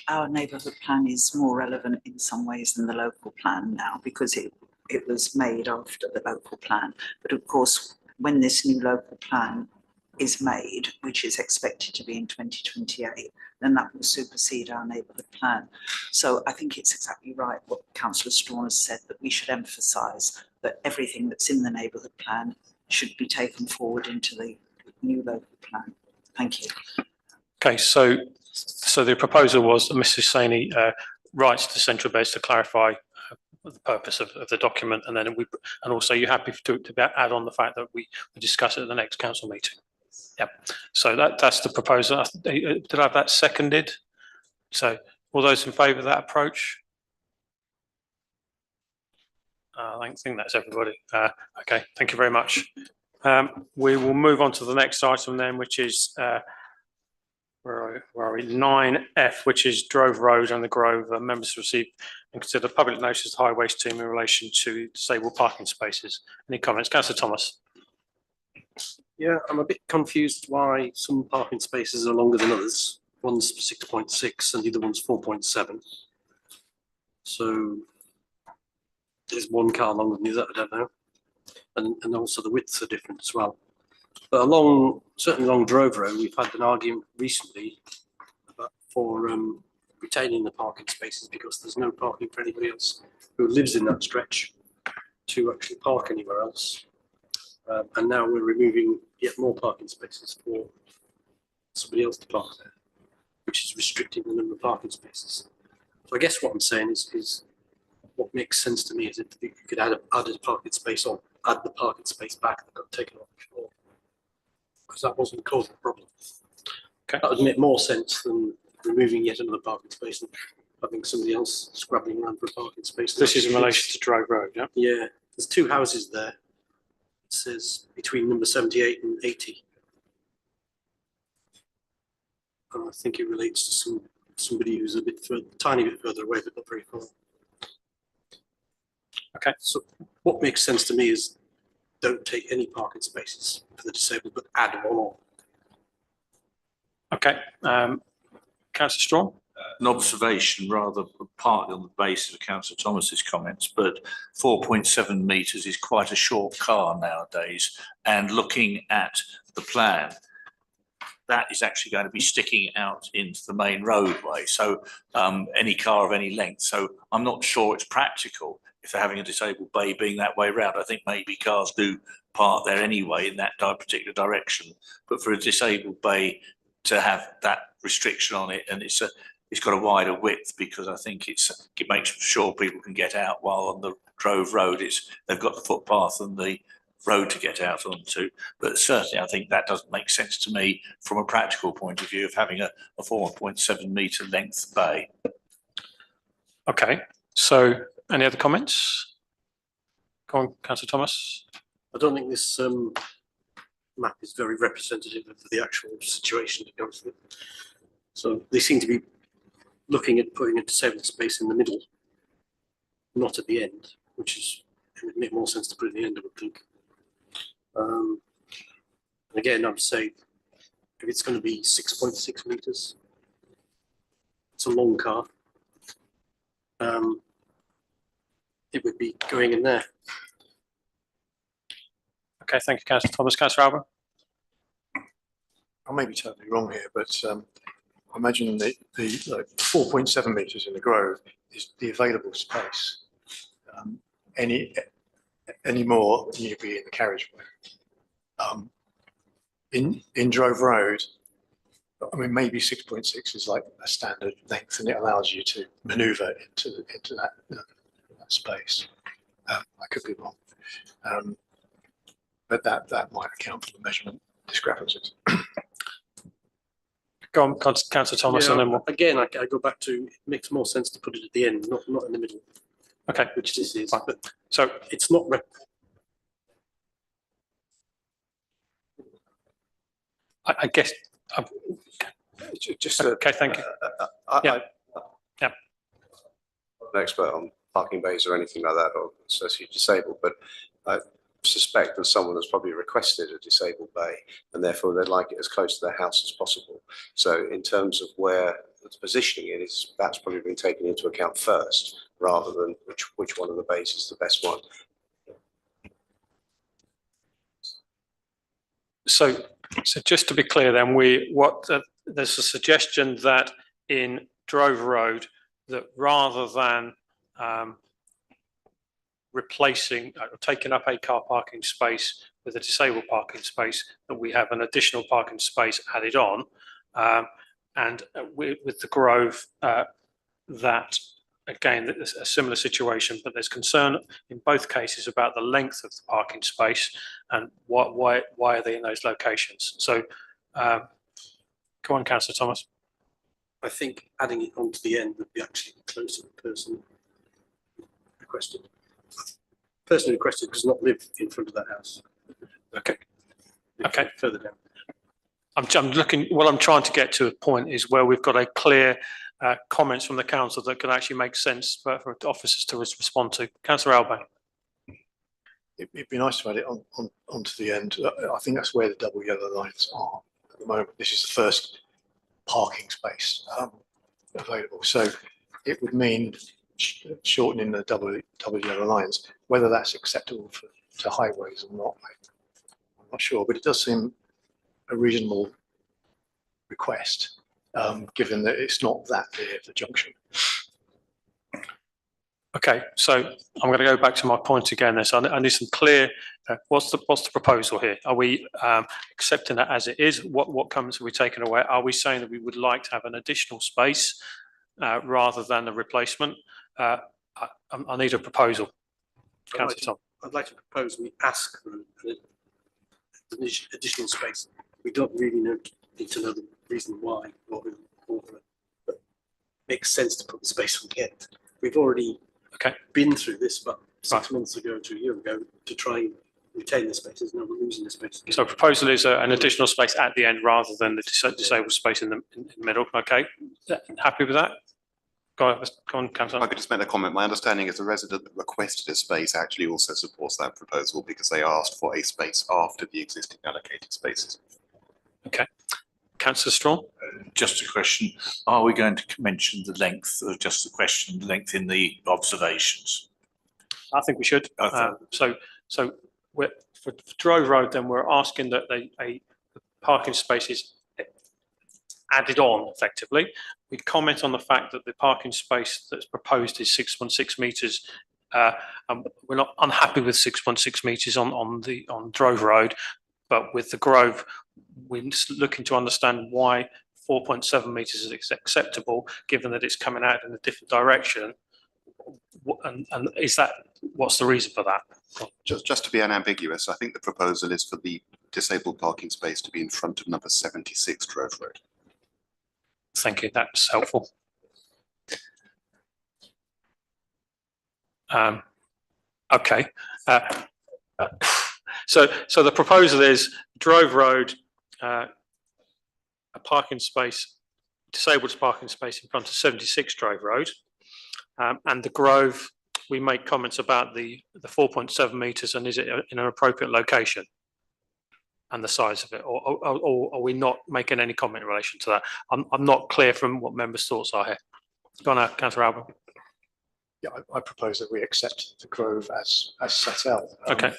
Our neighbourhood plan is more relevant in some ways than the local plan now, because it was made after the local plan. But of course, when this new local plan is made, which is expected to be in 2028, then that will supersede our neighbourhood plan. So I think it's exactly right what Councillor Strawn has said, that we should emphasise that everything that's in the neighbourhood plan should be taken forward into the new local plan. Thank you. Okay, so the proposal was that Mrs. Saini writes to Central Beds to clarify the purpose of the document, and then also you're happy to add on the fact that we discuss it at the next council meeting. Yep. So that's the proposal. Did I have that seconded? So all those in favour of that approach? I think that's everybody. Okay, thank you very much. We will move on to the next item then, which is where are we? 9F, which is Drove Road and the Grove. Members receive and consider public notice of the High Waste team in relation to disabled parking spaces. Any comments? Councillor Thomas. Yeah, I'm a bit confused why some parking spaces are longer than others. One's 6.6 and the other one's 4.7. So there's one car longer than the other, I don't know. And also the widths are different as well. But certainly along Drove Road, we've had an argument recently for retaining the parking spaces because there's no parking for anybody else who lives in that stretch to actually park anywhere else. And now we're removing yet more parking spaces for somebody else to park there, which is restricting the number of parking spaces. So I guess what I'm saying is what makes sense to me is if you could add a parking space on, add the parking space back that got taken off before, because that wasn't causing a problem. Okay. That would make more sense than removing yet another parking space and having somebody else scrabbling around for a parking space. This is in relation to Drove Road, yeah? Yeah, there's two houses there. It says between number 78 and 80. And I think it relates to somebody who's a tiny bit further away, but not very far. Okay. So what makes sense to me is don't take any parking spaces for the disabled, but add one on. Okay. Councillor Strong? An observation rather partly on the basis of Councillor Thomas's comments, but 4.7 metres is quite a short car nowadays. And looking at the plan, that is actually going to be sticking out into the main roadway. So any car of any length. So I'm not sure it's practical if they're having a disabled bay being that way round. I think maybe cars do park there anyway in that particular direction. But for a disabled bay to have that restriction on it, and it's got a wider width, because I think it makes sure people can get out, while on the Drove Road they've got the footpath and the road to get out onto. But certainly I think that doesn't make sense to me from a practical point of view of having a 4.7 metre length bay. Okay, so any other comments? Go on, Councillor Thomas. I don't think this map is very representative of the actual situation, to be honest with you. So they seem to be looking at putting a disabled space in the middle, not at the end, it would make more sense to put it at the end, I would think. Again, I'm saying if it's going to be 6.6 metres, it's a long car. It would be going in there. Okay, thank you, Councillor Thomas. Councillor Alba? I may be totally wrong here, but I imagine the 4.7 metres in the Grove is the available space. Any more, you'd be in the carriageway. In Drove Road, I mean, maybe 6.6 is like a standard length, and it allows you to manoeuvre into that space. I could be wrong, but that might account for the measurement discrepancies. Go on, Councillor Thomas, and then we'll. Again, I go back to, it makes more sense to put it at the end, not in the middle. Okay. Which this is, Fine. but so it's not. I guess. Just okay, thank you. Yeah. Yeah. An expert on parking bays or anything like that, or associated disabled, but I suspect that someone has probably requested a disabled bay, and therefore they'd like it as close to their house as possible. So in terms of where the positioning it is, that's probably been taken into account first, rather than which one of the bays is the best one. So just to be clear, then there's a suggestion that in Drove Road that rather than replacing or taking up a car parking space with a disabled parking space, that we have an additional parking space added on, and with the Grove that again there's a similar situation, but there's concern in both cases about the length of the parking space and why are they in those locations. So come on, Councillor Thomas. I think adding it onto the end would be actually closer to the person requested. The person requested does not live in front of that house. Okay. Okay. Further down. I'm looking. What I'm trying to get to a point is where we've got a clear comments from the council that can actually make sense for officers to respond to. Councillor Alban. It'd be nice to add it onto the end. I think that's where the double yellow lines are at the moment. This is the first parking space available, so it would mean shortening the double yellow lines. Whether that's acceptable to highways or not, I'm not sure, but it does seem a reasonable request, given that it's not that near the junction. Okay, so I'm going to go back to my point again. This I need some clear. What's the proposal here? Are we accepting that as it is? What comments are we taking away? Are we saying that we would like to have an additional space rather than a replacement? I need a proposal. Councillor Tom. I'd like to propose we ask for an additional space. We don't really need to know the reason why, but it makes sense to put the space on the end. We've already been through this about 6 months ago to a year ago to try and retain the spaces. Now we're losing the space. So proposal is an additional space at the end rather than the disabled space in the middle. Okay, happy with that? Go on, Councillor. I could just make a comment. My understanding is the resident that requested a space actually also supports that proposal because they asked for a space after the existing allocated spaces. Okay. Councillor Strawn? Just a question. Are we going to mention the length, or just the question, the length in the observations? I think we should. So we're, for Drove Road, then we're asking that a parking space is added on effectively. We comment on the fact that the parking space that's proposed is 6.6 metres. We're not unhappy with 6.6 metres on Drove Road, but with the Grove, we're just looking to understand why 4.7 metres is acceptable, given that it's coming out in a different direction. And is that, what's the reason for that? Just to be unambiguous, I think the proposal is for the disabled parking space to be in front of number 76 Drove Road. Thank you, that's helpful. Okay. So the proposal is Drove Road, a parking space, disabled parking space in front of 76 Drove Road, and the Grove. We make comments about the 4.7 metres and is it in an appropriate location, and the size of it, or are we not making any comment in relation to that? I'm not clear from what members' thoughts are here. Go on, Councillor Alban. Yeah, I propose that we accept the Grove as set out. Okay.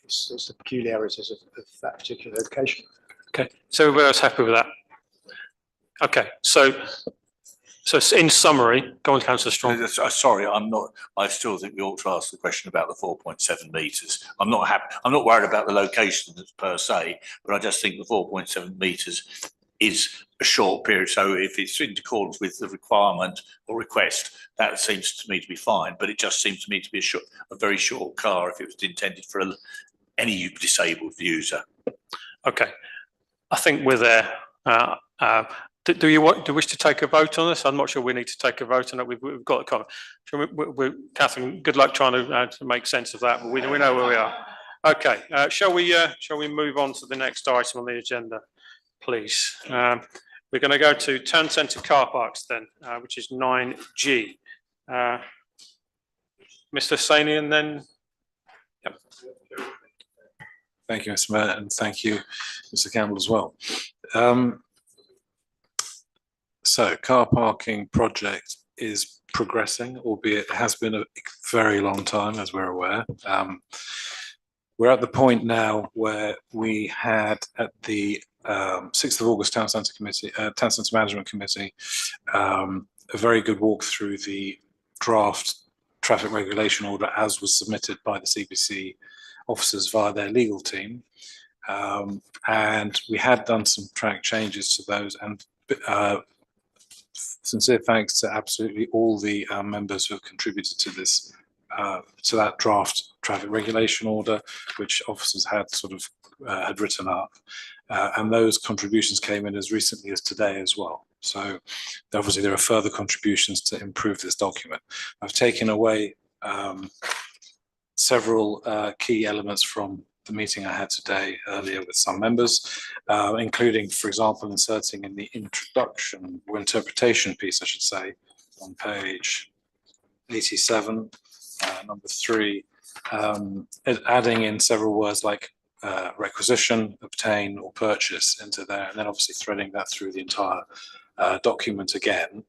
It's the peculiarities of that particular location. Okay, so everybody else happy with that? Okay, so in summary, go on, councillor Strong. Sorry, I still think we ought to ask the question about the 4.7 metres. I'm not worried about the location per se, but I just think the 4.7 metres is a short period. So if it's in accordance with the requirement or request, that seems to me to be fine. But it just seems to me to be a very short car if it was intended for any disabled user. Okay, I think we're there. Do you wish to take a vote on this? I'm not sure we need to take a vote on it. We've got a comment. Catherine, good luck trying to make sense of that, but we know where we are. Okay, shall we move on to the next item on the agenda, please? We're going to go to town centre car parks then, which is 9G. Mr. Saini, and then. Yep. Thank you, Mr. Mayor, and thank you, Mr. Campbell, as well. So, car parking project is progressing, albeit it has been a very long time, as we're aware. We're at the point now where we had at the 6th of August Town Centre Management Committee a very good walk through the draft traffic regulation order as was submitted by the CBC officers via their legal team, and we had done some track changes to those, and sincere thanks to absolutely all the members who have contributed to this, to that draft traffic regulation order, which officers had sort of had written up, and those contributions came in as recently as today as well. So obviously there are further contributions to improve this document. I've taken away several key elements from the meeting I had today earlier with some members, including, for example, inserting in the introduction or interpretation piece, I should say, on page 87, number 3, adding in several words like requisition, obtain, or purchase into there, and then obviously threading that through the entire document again,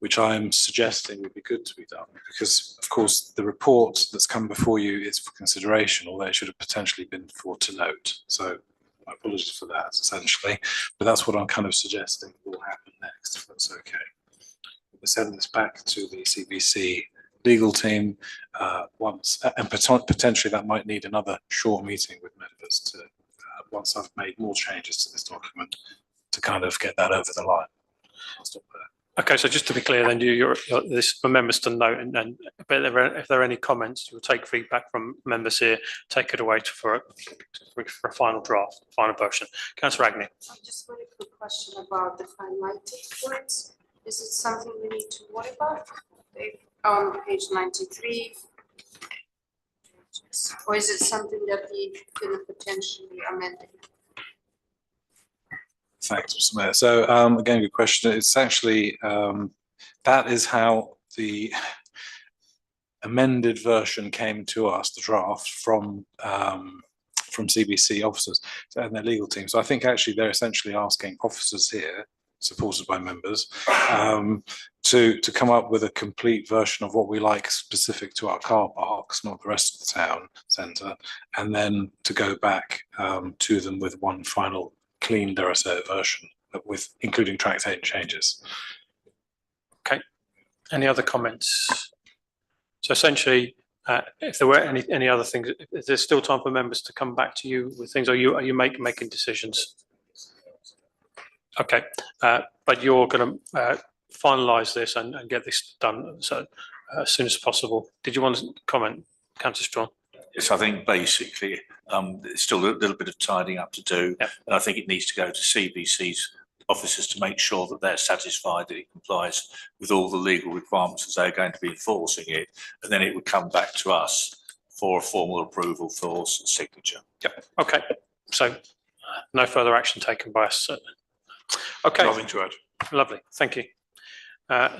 which I'm suggesting would be good to be done, because of course the report that's come before you is for consideration, although it should have potentially been for to note. So my apologies for that, essentially, but that's what I'm kind of suggesting will happen next, if that's okay. We'll send this back to the CBC legal team once, and potentially that might need another short meeting with members to, once I've made more changes to this document, to kind of get that over the line. I'll stop there. Okay, so just to be clear, then this for members to note, and if there are any comments, you'll take feedback from members here, take it away for a final draft, final version. Councillor Agnew. Just a very quick question about the finality words. Is it something we need to worry about? On page 93, or is it something that we can potentially amend? Thanks, Mr. Mayor. So again, good question. It's actually, that is how the amended version came to us, the draft from CBC officers and their legal team. So I think actually they're essentially asking officers here, supported by members, to come up with a complete version of what we like specific to our car parks, not the rest of the town centre, and then to go back to them with one final clean, dare I say, version, with including track changes. Okay. Any other comments? So essentially, if there were any other things, is there still time for members to come back to you with things? Are you making decisions? Okay, but you're going to finalise this and get this done so as soon as possible. Did you want to comment, Councillor Strong? Yes, I think basically there's still a little bit of tidying up to do, and I think it needs to go to CBC's officers to make sure that they're satisfied that it complies with all the legal requirements as they're going to be enforcing it, and then it would come back to us for a formal approval for signature. Yep. Okay. So no further action taken by us. Okay. Nothing to add. Lovely. Thank you.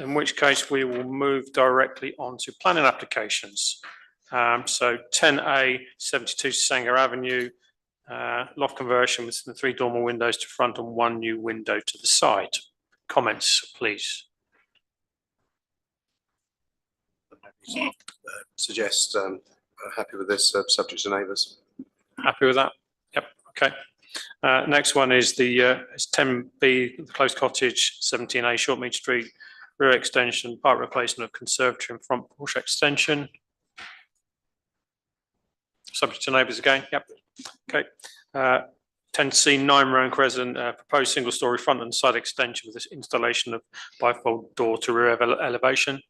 In which case we will move directly on to planning applications. So 10A 72 Sanger Avenue, loft conversion with the 3 dormer windows to front and 1 new window to the side. Comments, please. Suggest happy with this, subject to neighbours. Happy with that? Yep. Okay. Next one is the is 10B, the closed cottage, 17A, Short Mead Street, rear extension, part replacement of conservatory and front porch extension. Subject to neighbours again. Yep. Okay. 10C, 9 Rank resident, proposed single-storey front and side extension with this installation of bifold door to rear elevation.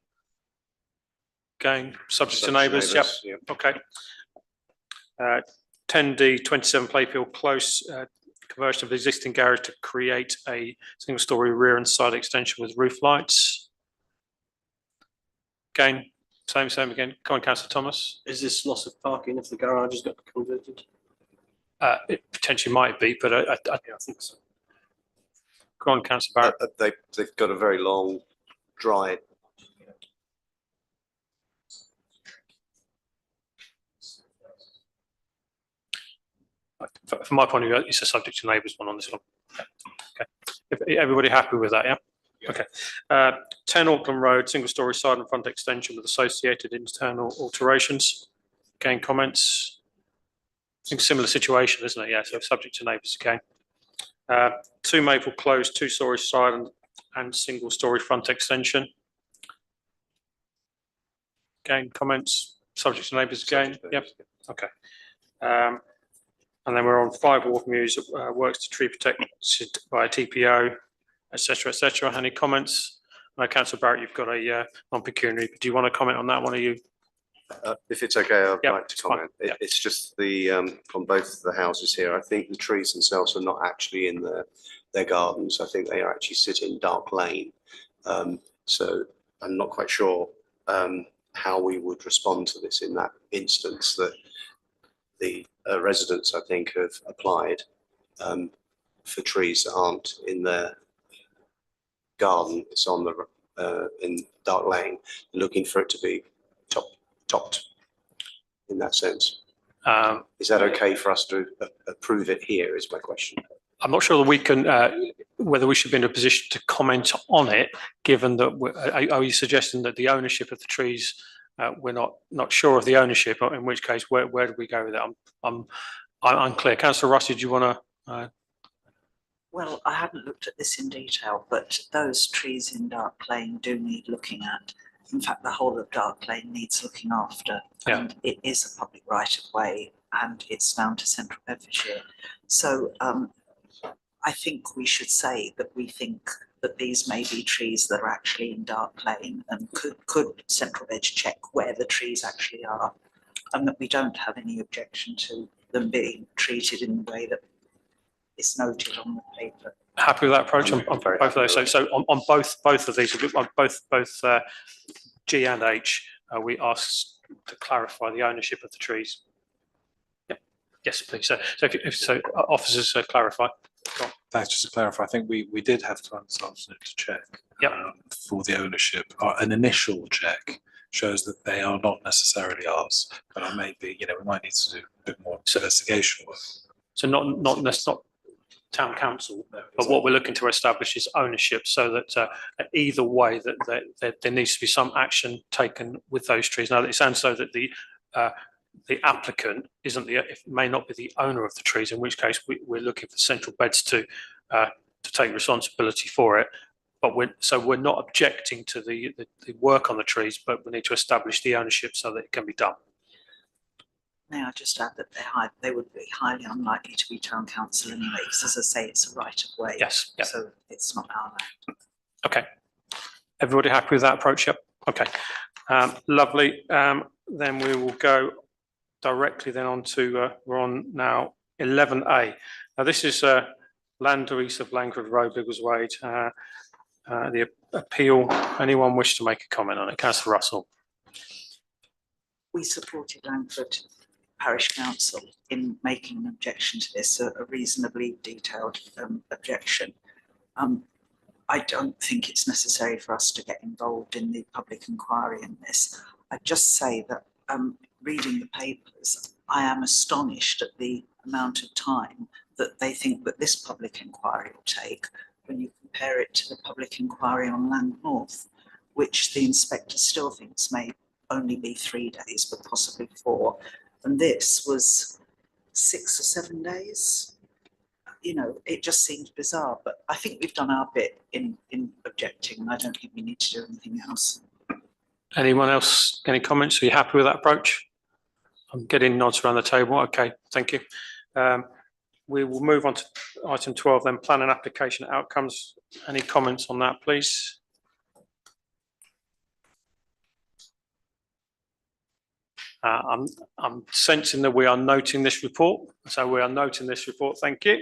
Again, subject to neighbours. Yep. Okay. 10D, 27 Playfield Close, conversion of the existing garage to create a single-storey rear and side extension with roof lights. Again, same again. Come on, Councillor Thomas. Is this loss of parking if the garage has got converted? It potentially might be, but I think so. Go on, Councillor Barrett. They've got a very long, dry. From my point of view, it's a subject to neighbours one on this one. Okay. Everybody happy with that, yeah? Okay. 10 Auckland Road, single-storey side and front extension with associated internal alterations. Again, comments? I think similar situation, isn't it? Yeah, so subject to neighbours again. 2 Maple Close, 2-storey side and single-storey front extension. Again, comments? Subject to neighbours again? Yep. Okay. And then we're on 5 Wharf Mews, works to tree protected by a TPO, etc., etc. Any comments? Councillor Barrett, you've got a non-pecuniary. Do you want to comment on that one? Are you? If it's okay, I'd like to comment. It's just the on both the houses here. I think the trees themselves are not actually in their gardens. I think they are actually sit in Dark Lane. So I'm not quite sure how we would respond to this in that instance. That the residents, I think, have applied for trees that aren't in their garden. It's on the in Dark Lane, looking for it to be topped in that sense. Is that okay for us to approve it here, is my question. I'm not sure that we can, whether we should be in a position to comment on it, given that, are you suggesting that the ownership of the trees, we're not sure of the ownership, in which case, where do we go with that? I'm unclear. Councillor Rossi, do you want to? Well, I haven't looked at this in detail, but those trees in Dark Lane do need looking at. In fact, the whole of Dark Lane needs looking after, and it is a public right of way, and it's down to Central Bedfordshire. So I think we should say that we think that these may be trees that are actually in Dark Lane, and could Central Bed check where the trees actually are, and that we don't have any objection to them being treated in the way that is noted on the paper. Happy with that approach on both of those. So on both of these, on both G and H, we asked to clarify the ownership of the trees. Yeah. Yes, please. So if officers clarify. Thanks. Just to clarify, I think we did have to ask to check for the ownership. An initial check shows that they are not necessarily ours, but I may be, we might need to do a bit more investigation work. So not town council, but what we're looking to establish is ownership, so that either way that there needs to be some action taken with those trees. Now, it sounds so that the applicant may not be the owner of the trees, in which case we're looking for Central Beds to take responsibility for it. But we're not objecting to the work on the trees, but we need to establish the ownership so that it can be done. May I just add that they would be highly unlikely to be town council anyway, because as I say, it's a right of way. Yes. Yeah. So it's not our land. Okay. Everybody happy with that approach? Yep. Okay. Lovely. Then we will go directly then on to, we're on now 11A. Now this is land east of Langford Road, Biggleswade. The appeal, anyone wish to make a comment on it? Councillor Russell. We supported Langford Parish Council in making an objection to this, a reasonably detailed objection. I don't think it's necessary for us to get involved in the public inquiry in this. I'd just say that reading the papers, I am astonished at the amount of time that they think that this public inquiry will take when you compare it to the public inquiry on Land North, which the inspector still thinks may only be 3 days, but possibly 4. And this was 6 or 7 days. you know, it just seems bizarre, but I think we've done our bit in objecting, and I don't think we need to do anything else. Anyone else, any comments? Are you happy with that approach? I'm getting nods around the table. Okay, thank you. We will move on to item 12 then, plan and application outcomes. Any comments on that, please? I'm sensing that we are noting this report. So we are noting this report. Thank you.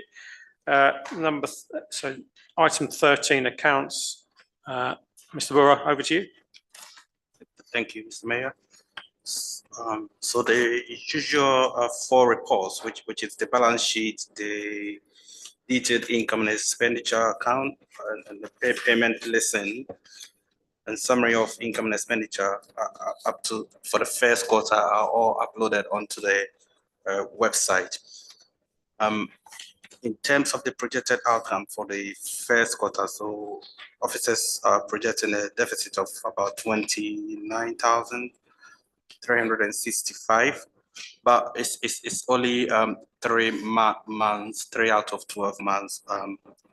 So item 13, accounts. Mr. Borough, over to you. Thank you, Mr. Mayor. So the usual 4 reports, which is the balance sheet, the detailed income and expenditure account, and the payment listing, and summary of income and expenditure up to for the first quarter are all uploaded onto the website. In terms of the projected outcome for the first quarter, so officers are projecting a deficit of about 29,365, but it's only 3 months, 3 out of 12 months,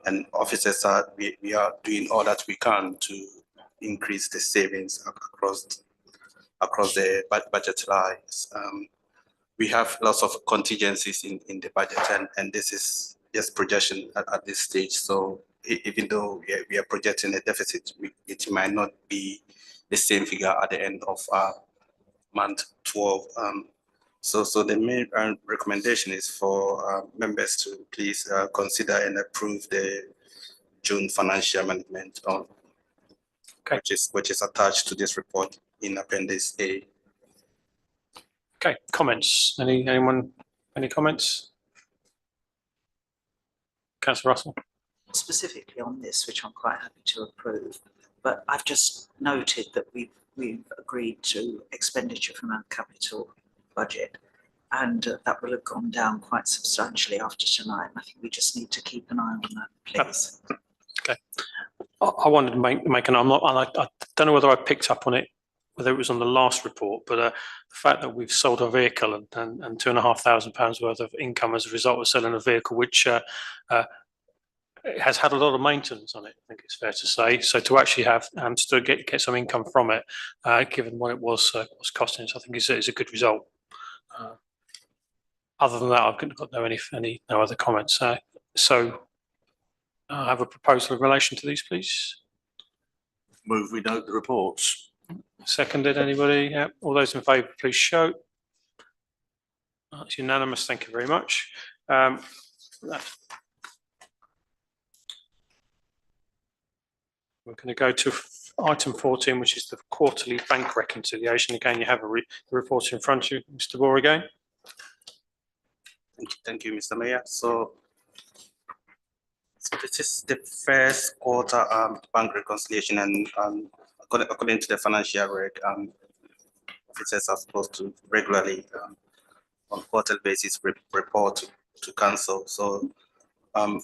and officers we are doing all that we can to increase the savings across the budget lines. We have lots of contingencies in the budget, and this is just projection at this stage. So even though we are projecting a deficit, it might not be the same figure at the end of month 12. So the main recommendation is for members to please consider and approve the June financial management, okay, which is attached to this report in Appendix A. Okay, comments? Anyone? Any comments? Councillor Russell. Specifically on this, which I'm quite happy to approve, but I've just noted that we've agreed to expenditure from our capital budget, and that will have gone down quite substantially after tonight. I think we just need to keep an eye on that, please. Okay. I wanted to make an. I don't know whether I picked up on it, whether it was on the last report, but the fact that we've sold a vehicle and £2,500 worth of income as a result of selling a vehicle, which it has had a lot of maintenance on it, I think it's fair to say. So to actually have to get some income from it, given what it was costing us, I think is a good result. Other than that, I've got no other comments. So I have a proposal in relation to these, please. Move we note the reports. Seconded, anybody? Yeah. All those in favour, please show. That's unanimous. Thank you very much. We're going to go to item 14, which is the quarterly bank reconciliation. Again, you have the report in front of you, Mr. Moore again. Thank you, Mr. Mayor. So this is the first quarter bank reconciliation, and according to the financial reg, officers are supposed to regularly on quarterly basis report to council. So the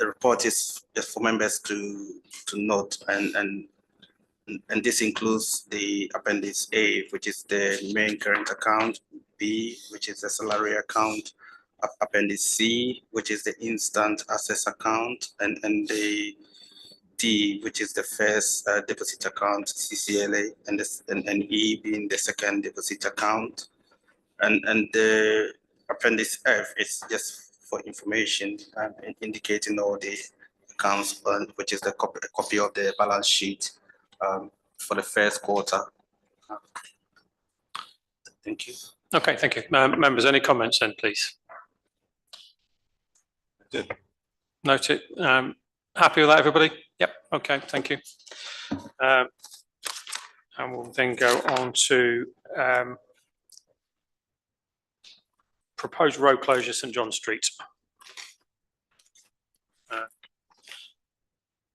report is just for members to note, and this includes the Appendix A, which is the main current account, B, which is the salary account, Appendix C, which is the instant access account, and the D, which is the first deposit account, CCLA, and E being the second deposit account, and the Appendix F is just for information, indicating all the accounts, which is the copy of the balance sheet for the first quarter. Thank you. Okay, thank you. Members, any comments then, please? Good. Noted. Happy with that, everybody? Yep. Okay, thank you. And we'll then go on to proposed road closure, St John Street.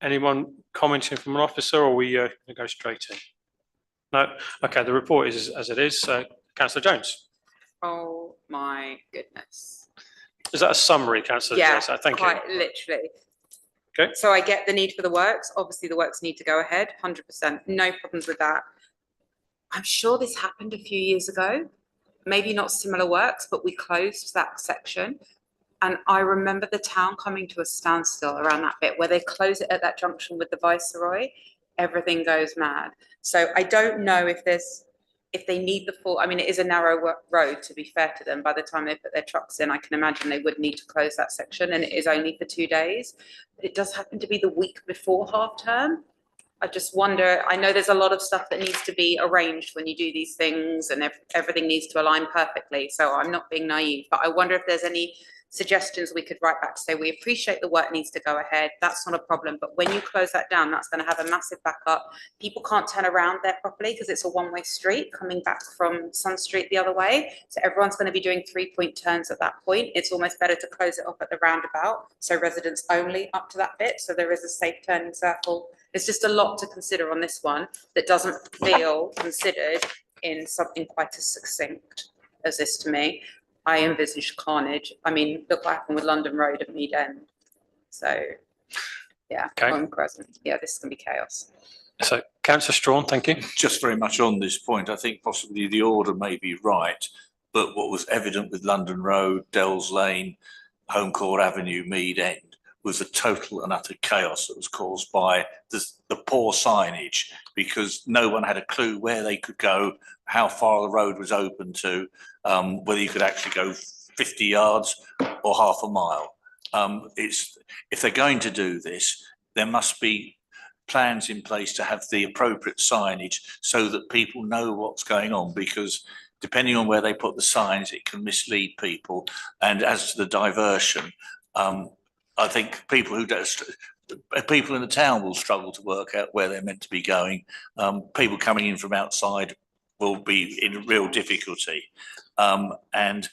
Anyone commenting from an officer, or are we going to go straight in? No? Okay, the report is as it is. Councillor Jones. Oh my goodness. Is that a summary, Councillor Jones? Thank you. Quite literally. Okay. So I get the need for the works. Obviously, the works need to go ahead, 100%. No problems with that. I'm sure this happened a few years ago. Maybe not similar works, but we closed that section. And I remember the town coming to a standstill around that bit where they close it at that junction with the Viceroy. Everything goes mad. So I don't know if they need the full, I mean, it is a narrow road, to be fair to them. By the time they put their trucks in, I can imagine they would need to close that section, and it is only for 2 days. But it does happen to be the week before half term. I just wonder, I know there's a lot of stuff that needs to be arranged when you do these things, and everything needs to align perfectly. So I'm not being naive, but I wonder if there's any suggestions we could write back to say, we appreciate the work needs to go ahead. That's not a problem. But when you close that down, that's going to have a massive backup. People can't turn around there properly because it's a one-way street coming back from Sun Street the other way. So everyone's going to be doing 3-point turns at that point. It's almost better to close it off at the roundabout. So residents only up to that bit. So there is a safe turning circle. There's just a lot to consider on this one that doesn't feel considered in something quite as succinct as this to me. I envisage carnage. I mean, look what happened with London Road at Mead End. So, yeah, Okay. I'm present. Yeah, this is going to be chaos. So, Councillor Strawn, thank you. Just very much on this point, I think possibly the order may be right, but what was evident with London Road, Dells Lane, Home Court Avenue, Mead End, was a total and utter chaos that was caused by the poor signage, because no one had a clue where they could go, how far the road was open to, whether you could actually go 50 yards or half a mile. If they're going to do this, there must be plans in place to have the appropriate signage so that people know what's going on, because depending on where they put the signs, it can mislead people. And as to the diversion, I think people in the town will struggle to work out where they're meant to be going. People coming in from outside will be in real difficulty. And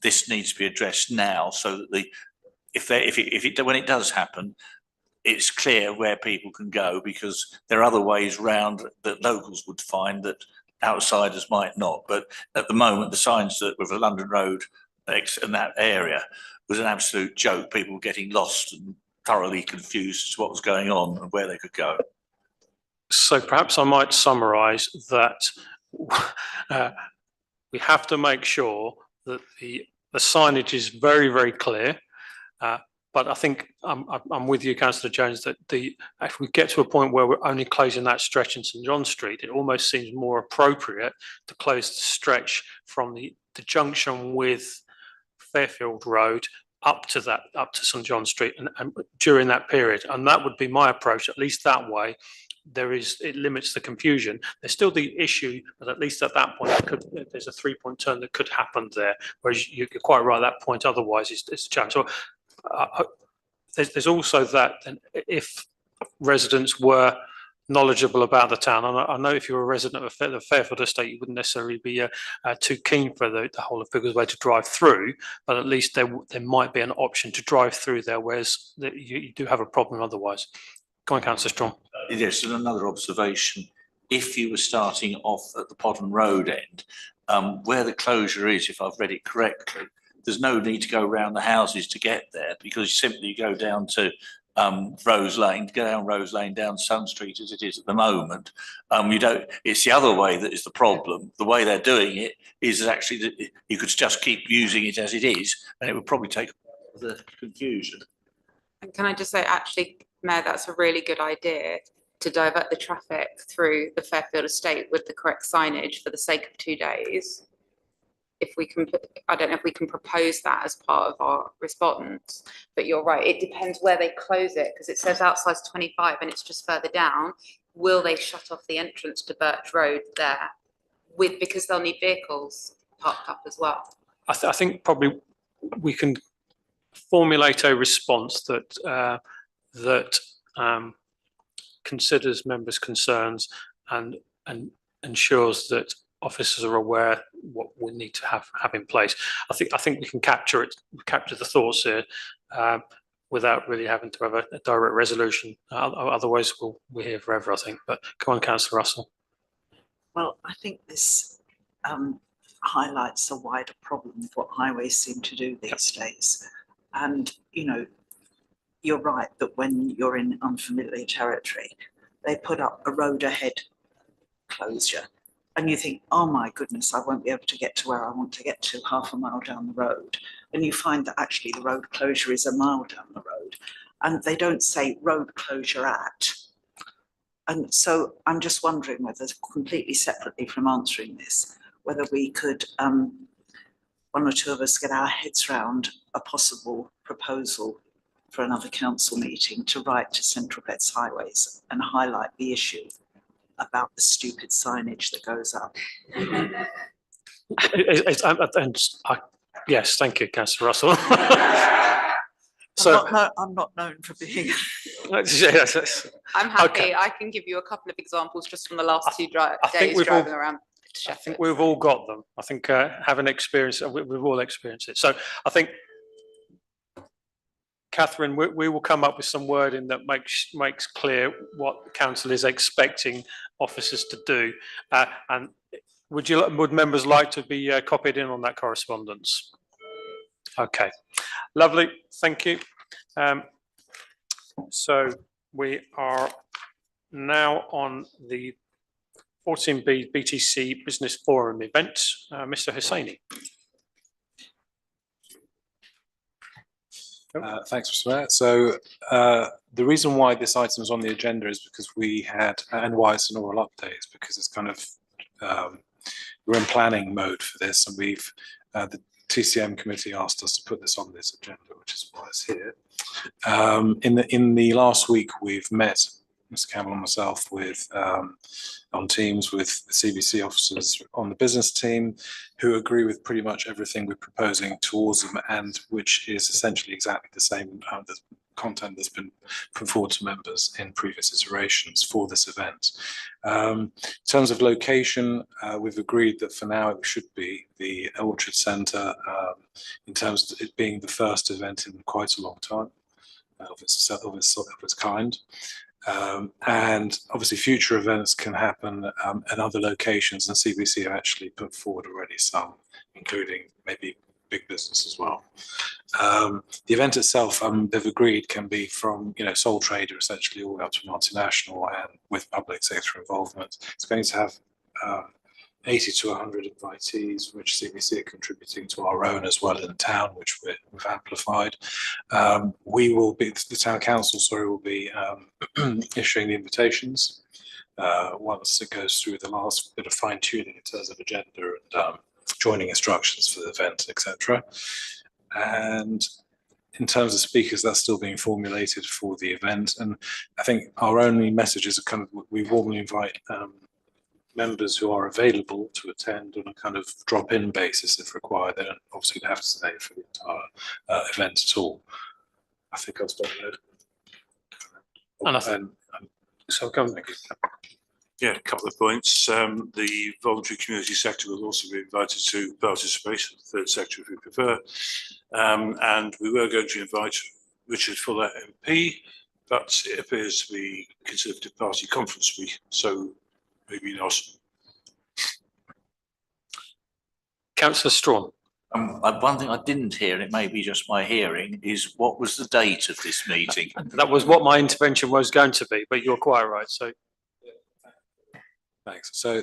this needs to be addressed now, so that when it does happen, it's clear where people can go, because there are other ways round that locals would find that outsiders might not. But at the moment, the signs that were for London Road in that area was an absolute joke. People were getting lost and thoroughly confused as to what was going on and where they could go. So perhaps I might summarise that we have to make sure that the signage is very, very clear. But I think I'm with you, Councillor Jones, that if we get to a point where we're only closing that stretch in St John Street, it almost seems more appropriate to close the stretch from the junction with Fairfield Road up to St John Street and during that period. And that would be my approach. At least that way, it limits the confusion. There's still the issue, but at least at that point, there's a 3-point turn that could happen there. Whereas you're quite right at that point. Otherwise, it's a challenge. So there's also that, and if residents were knowledgeable about the town, and I know if you're a resident of the Fairfield estate, you wouldn't necessarily be too keen for the whole of Biggleswade to drive through, but at least there might be an option to drive through there, whereas you do have a problem otherwise. Go on, Councillor Strong. Yes, and another observation. If you were starting off at the Podden Road end, where the closure is, if I've read it correctly, there's no need to go around the houses to get there, because you simply go down to Rose Lane, go down Rose Lane, down Sun Street as it is at the moment. It's the other way that is the problem. The way they're doing it is actually that you could just keep using it as it is, and it would probably take the confusion. And can I just say, actually, Mayor, that's a really good idea, to divert the traffic through the Fairfield estate with the correct signage for the sake of 2 days. If we can, I don't know if we can propose that as part of our response, but you're right, it depends where they close it, because it says outside 25 and it's just further down. Will they shut off the entrance to Birch Road there because they'll need vehicles parked up as well? I think probably we can formulate a response that considers members' concerns and ensures that officers are aware what we need to have in place. I think we can capture the thoughts here without really having to have a direct resolution. Otherwise, we're here forever, I think. But come on, Councillor Russell. Well, I think this highlights a wider problem of what highways seem to do these days. And, you know, you're right that when you're in unfamiliar territory, they put up a road ahead closure. and you think, oh my goodness, I won't be able to get to where I want to get to half a mile down the road. And you find that actually the road closure is a mile down the road. And they don't say road closure at. And so I'm just wondering whether, completely separately from answering this, whether we could, one or two of us, get our heads round a possible proposal for another council meeting to write to Central Bets Highways and highlight the issue about the stupid signage that goes up. Yes, thank you, Councillor Russell. I'm not known for being. I'm happy. Okay. I can give you a couple of examples just from the last 2 I think days we've driving all- around I Sheffield. think we've all got them. I think having experience, we've all experienced it. So I think, Catherine, we will come up with some wording that makes clear what the council is expecting officers to do. And would members like to be copied in on that correspondence? Okay, lovely. Thank you. So we are now on the 14B BTC Business Forum event. Mr. Hussaini. Thanks, Mr. Mayor. So the reason why this item is on the agenda is because we had, and why it's an oral update, is because it's kind of, we're in planning mode for this, and we've, the TCM committee asked us to put this on this agenda, which is why it's here. In the last week, we've met, Mr. Campbell and myself, with on Teams with the CBC officers on the business team, who agree with pretty much everything we're proposing towards them, and which is essentially exactly the same the content that's been put forward to members in previous iterations for this event. In terms of location, we've agreed that for now it should be the Orchard Centre, in terms of it being the first event in quite a long time of its kind. And obviously future events can happen at other locations, and CBC have actually put forward already some, including maybe big business as well. The event itself, they've agreed, can be from, you know, sole trader essentially all the way up to multinational, and with public sector involvement. It's going to have 80 to 100 invitees, which CBC are contributing to our own as well in town, which we've amplified. We will be, the town council, sorry, will be issuing the invitations once it goes through the last bit of fine tuning in terms of agenda and joining instructions for the event, etc. And in terms of speakers, that's still being formulated for the event. And I think our only messages are kind of, we warmly invite members who are available to attend on a kind of drop-in basis if required. They don't obviously have to stay for the entire event at all. I think I'll stop there. So come. Yeah, a couple of points. The voluntary community sector will also be invited to participate, the third sector if we prefer. And we were going to invite Richard Fuller MP, but it appears to be Conservative Party conference week, so maybe not. Councillor Strawn. One thing I didn't hear, and it may be just my hearing, is what was the date of this meeting? That was what my intervention was going to be, but you're quite right. So, thanks. So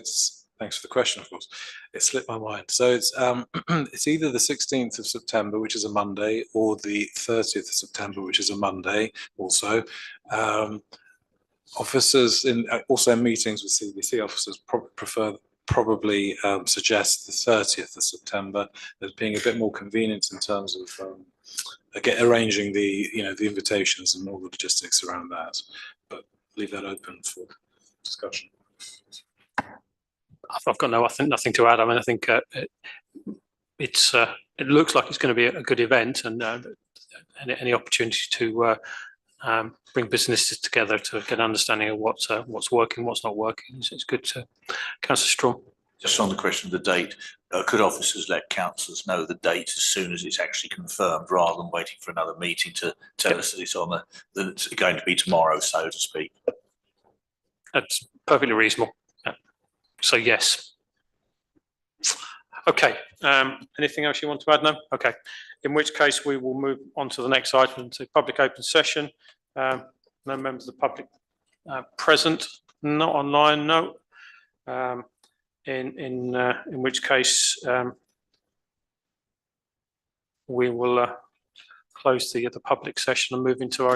thanks for the question. Of course, it slipped my mind. So it's either the 16th of September, which is a Monday, or the 30th of September, which is a Monday. Also, officers also in meetings with CBC officers probably suggest the 30th of September as being a bit more convenient in terms of arranging the invitations and all the logistics around that. But leave that open for discussion. I've got nothing to add. I mean, I think it looks like it's going to be a good event, and any opportunity to bring businesses together to get an understanding of what's working, what's not working. It's good to. Councillor Strawn. Just on the question of the date, could officers let councillors know the date as soon as it's actually confirmed, rather than waiting for another meeting to tell us that it's that it's going to be tomorrow, so to speak? That's perfectly reasonable. Yeah. So yes. Okay. Anything else you want to add? No. Okay. In which case we will move on to the next item, to public open session. No members of the public present. Not online. No. in which case we will close the public session and move into our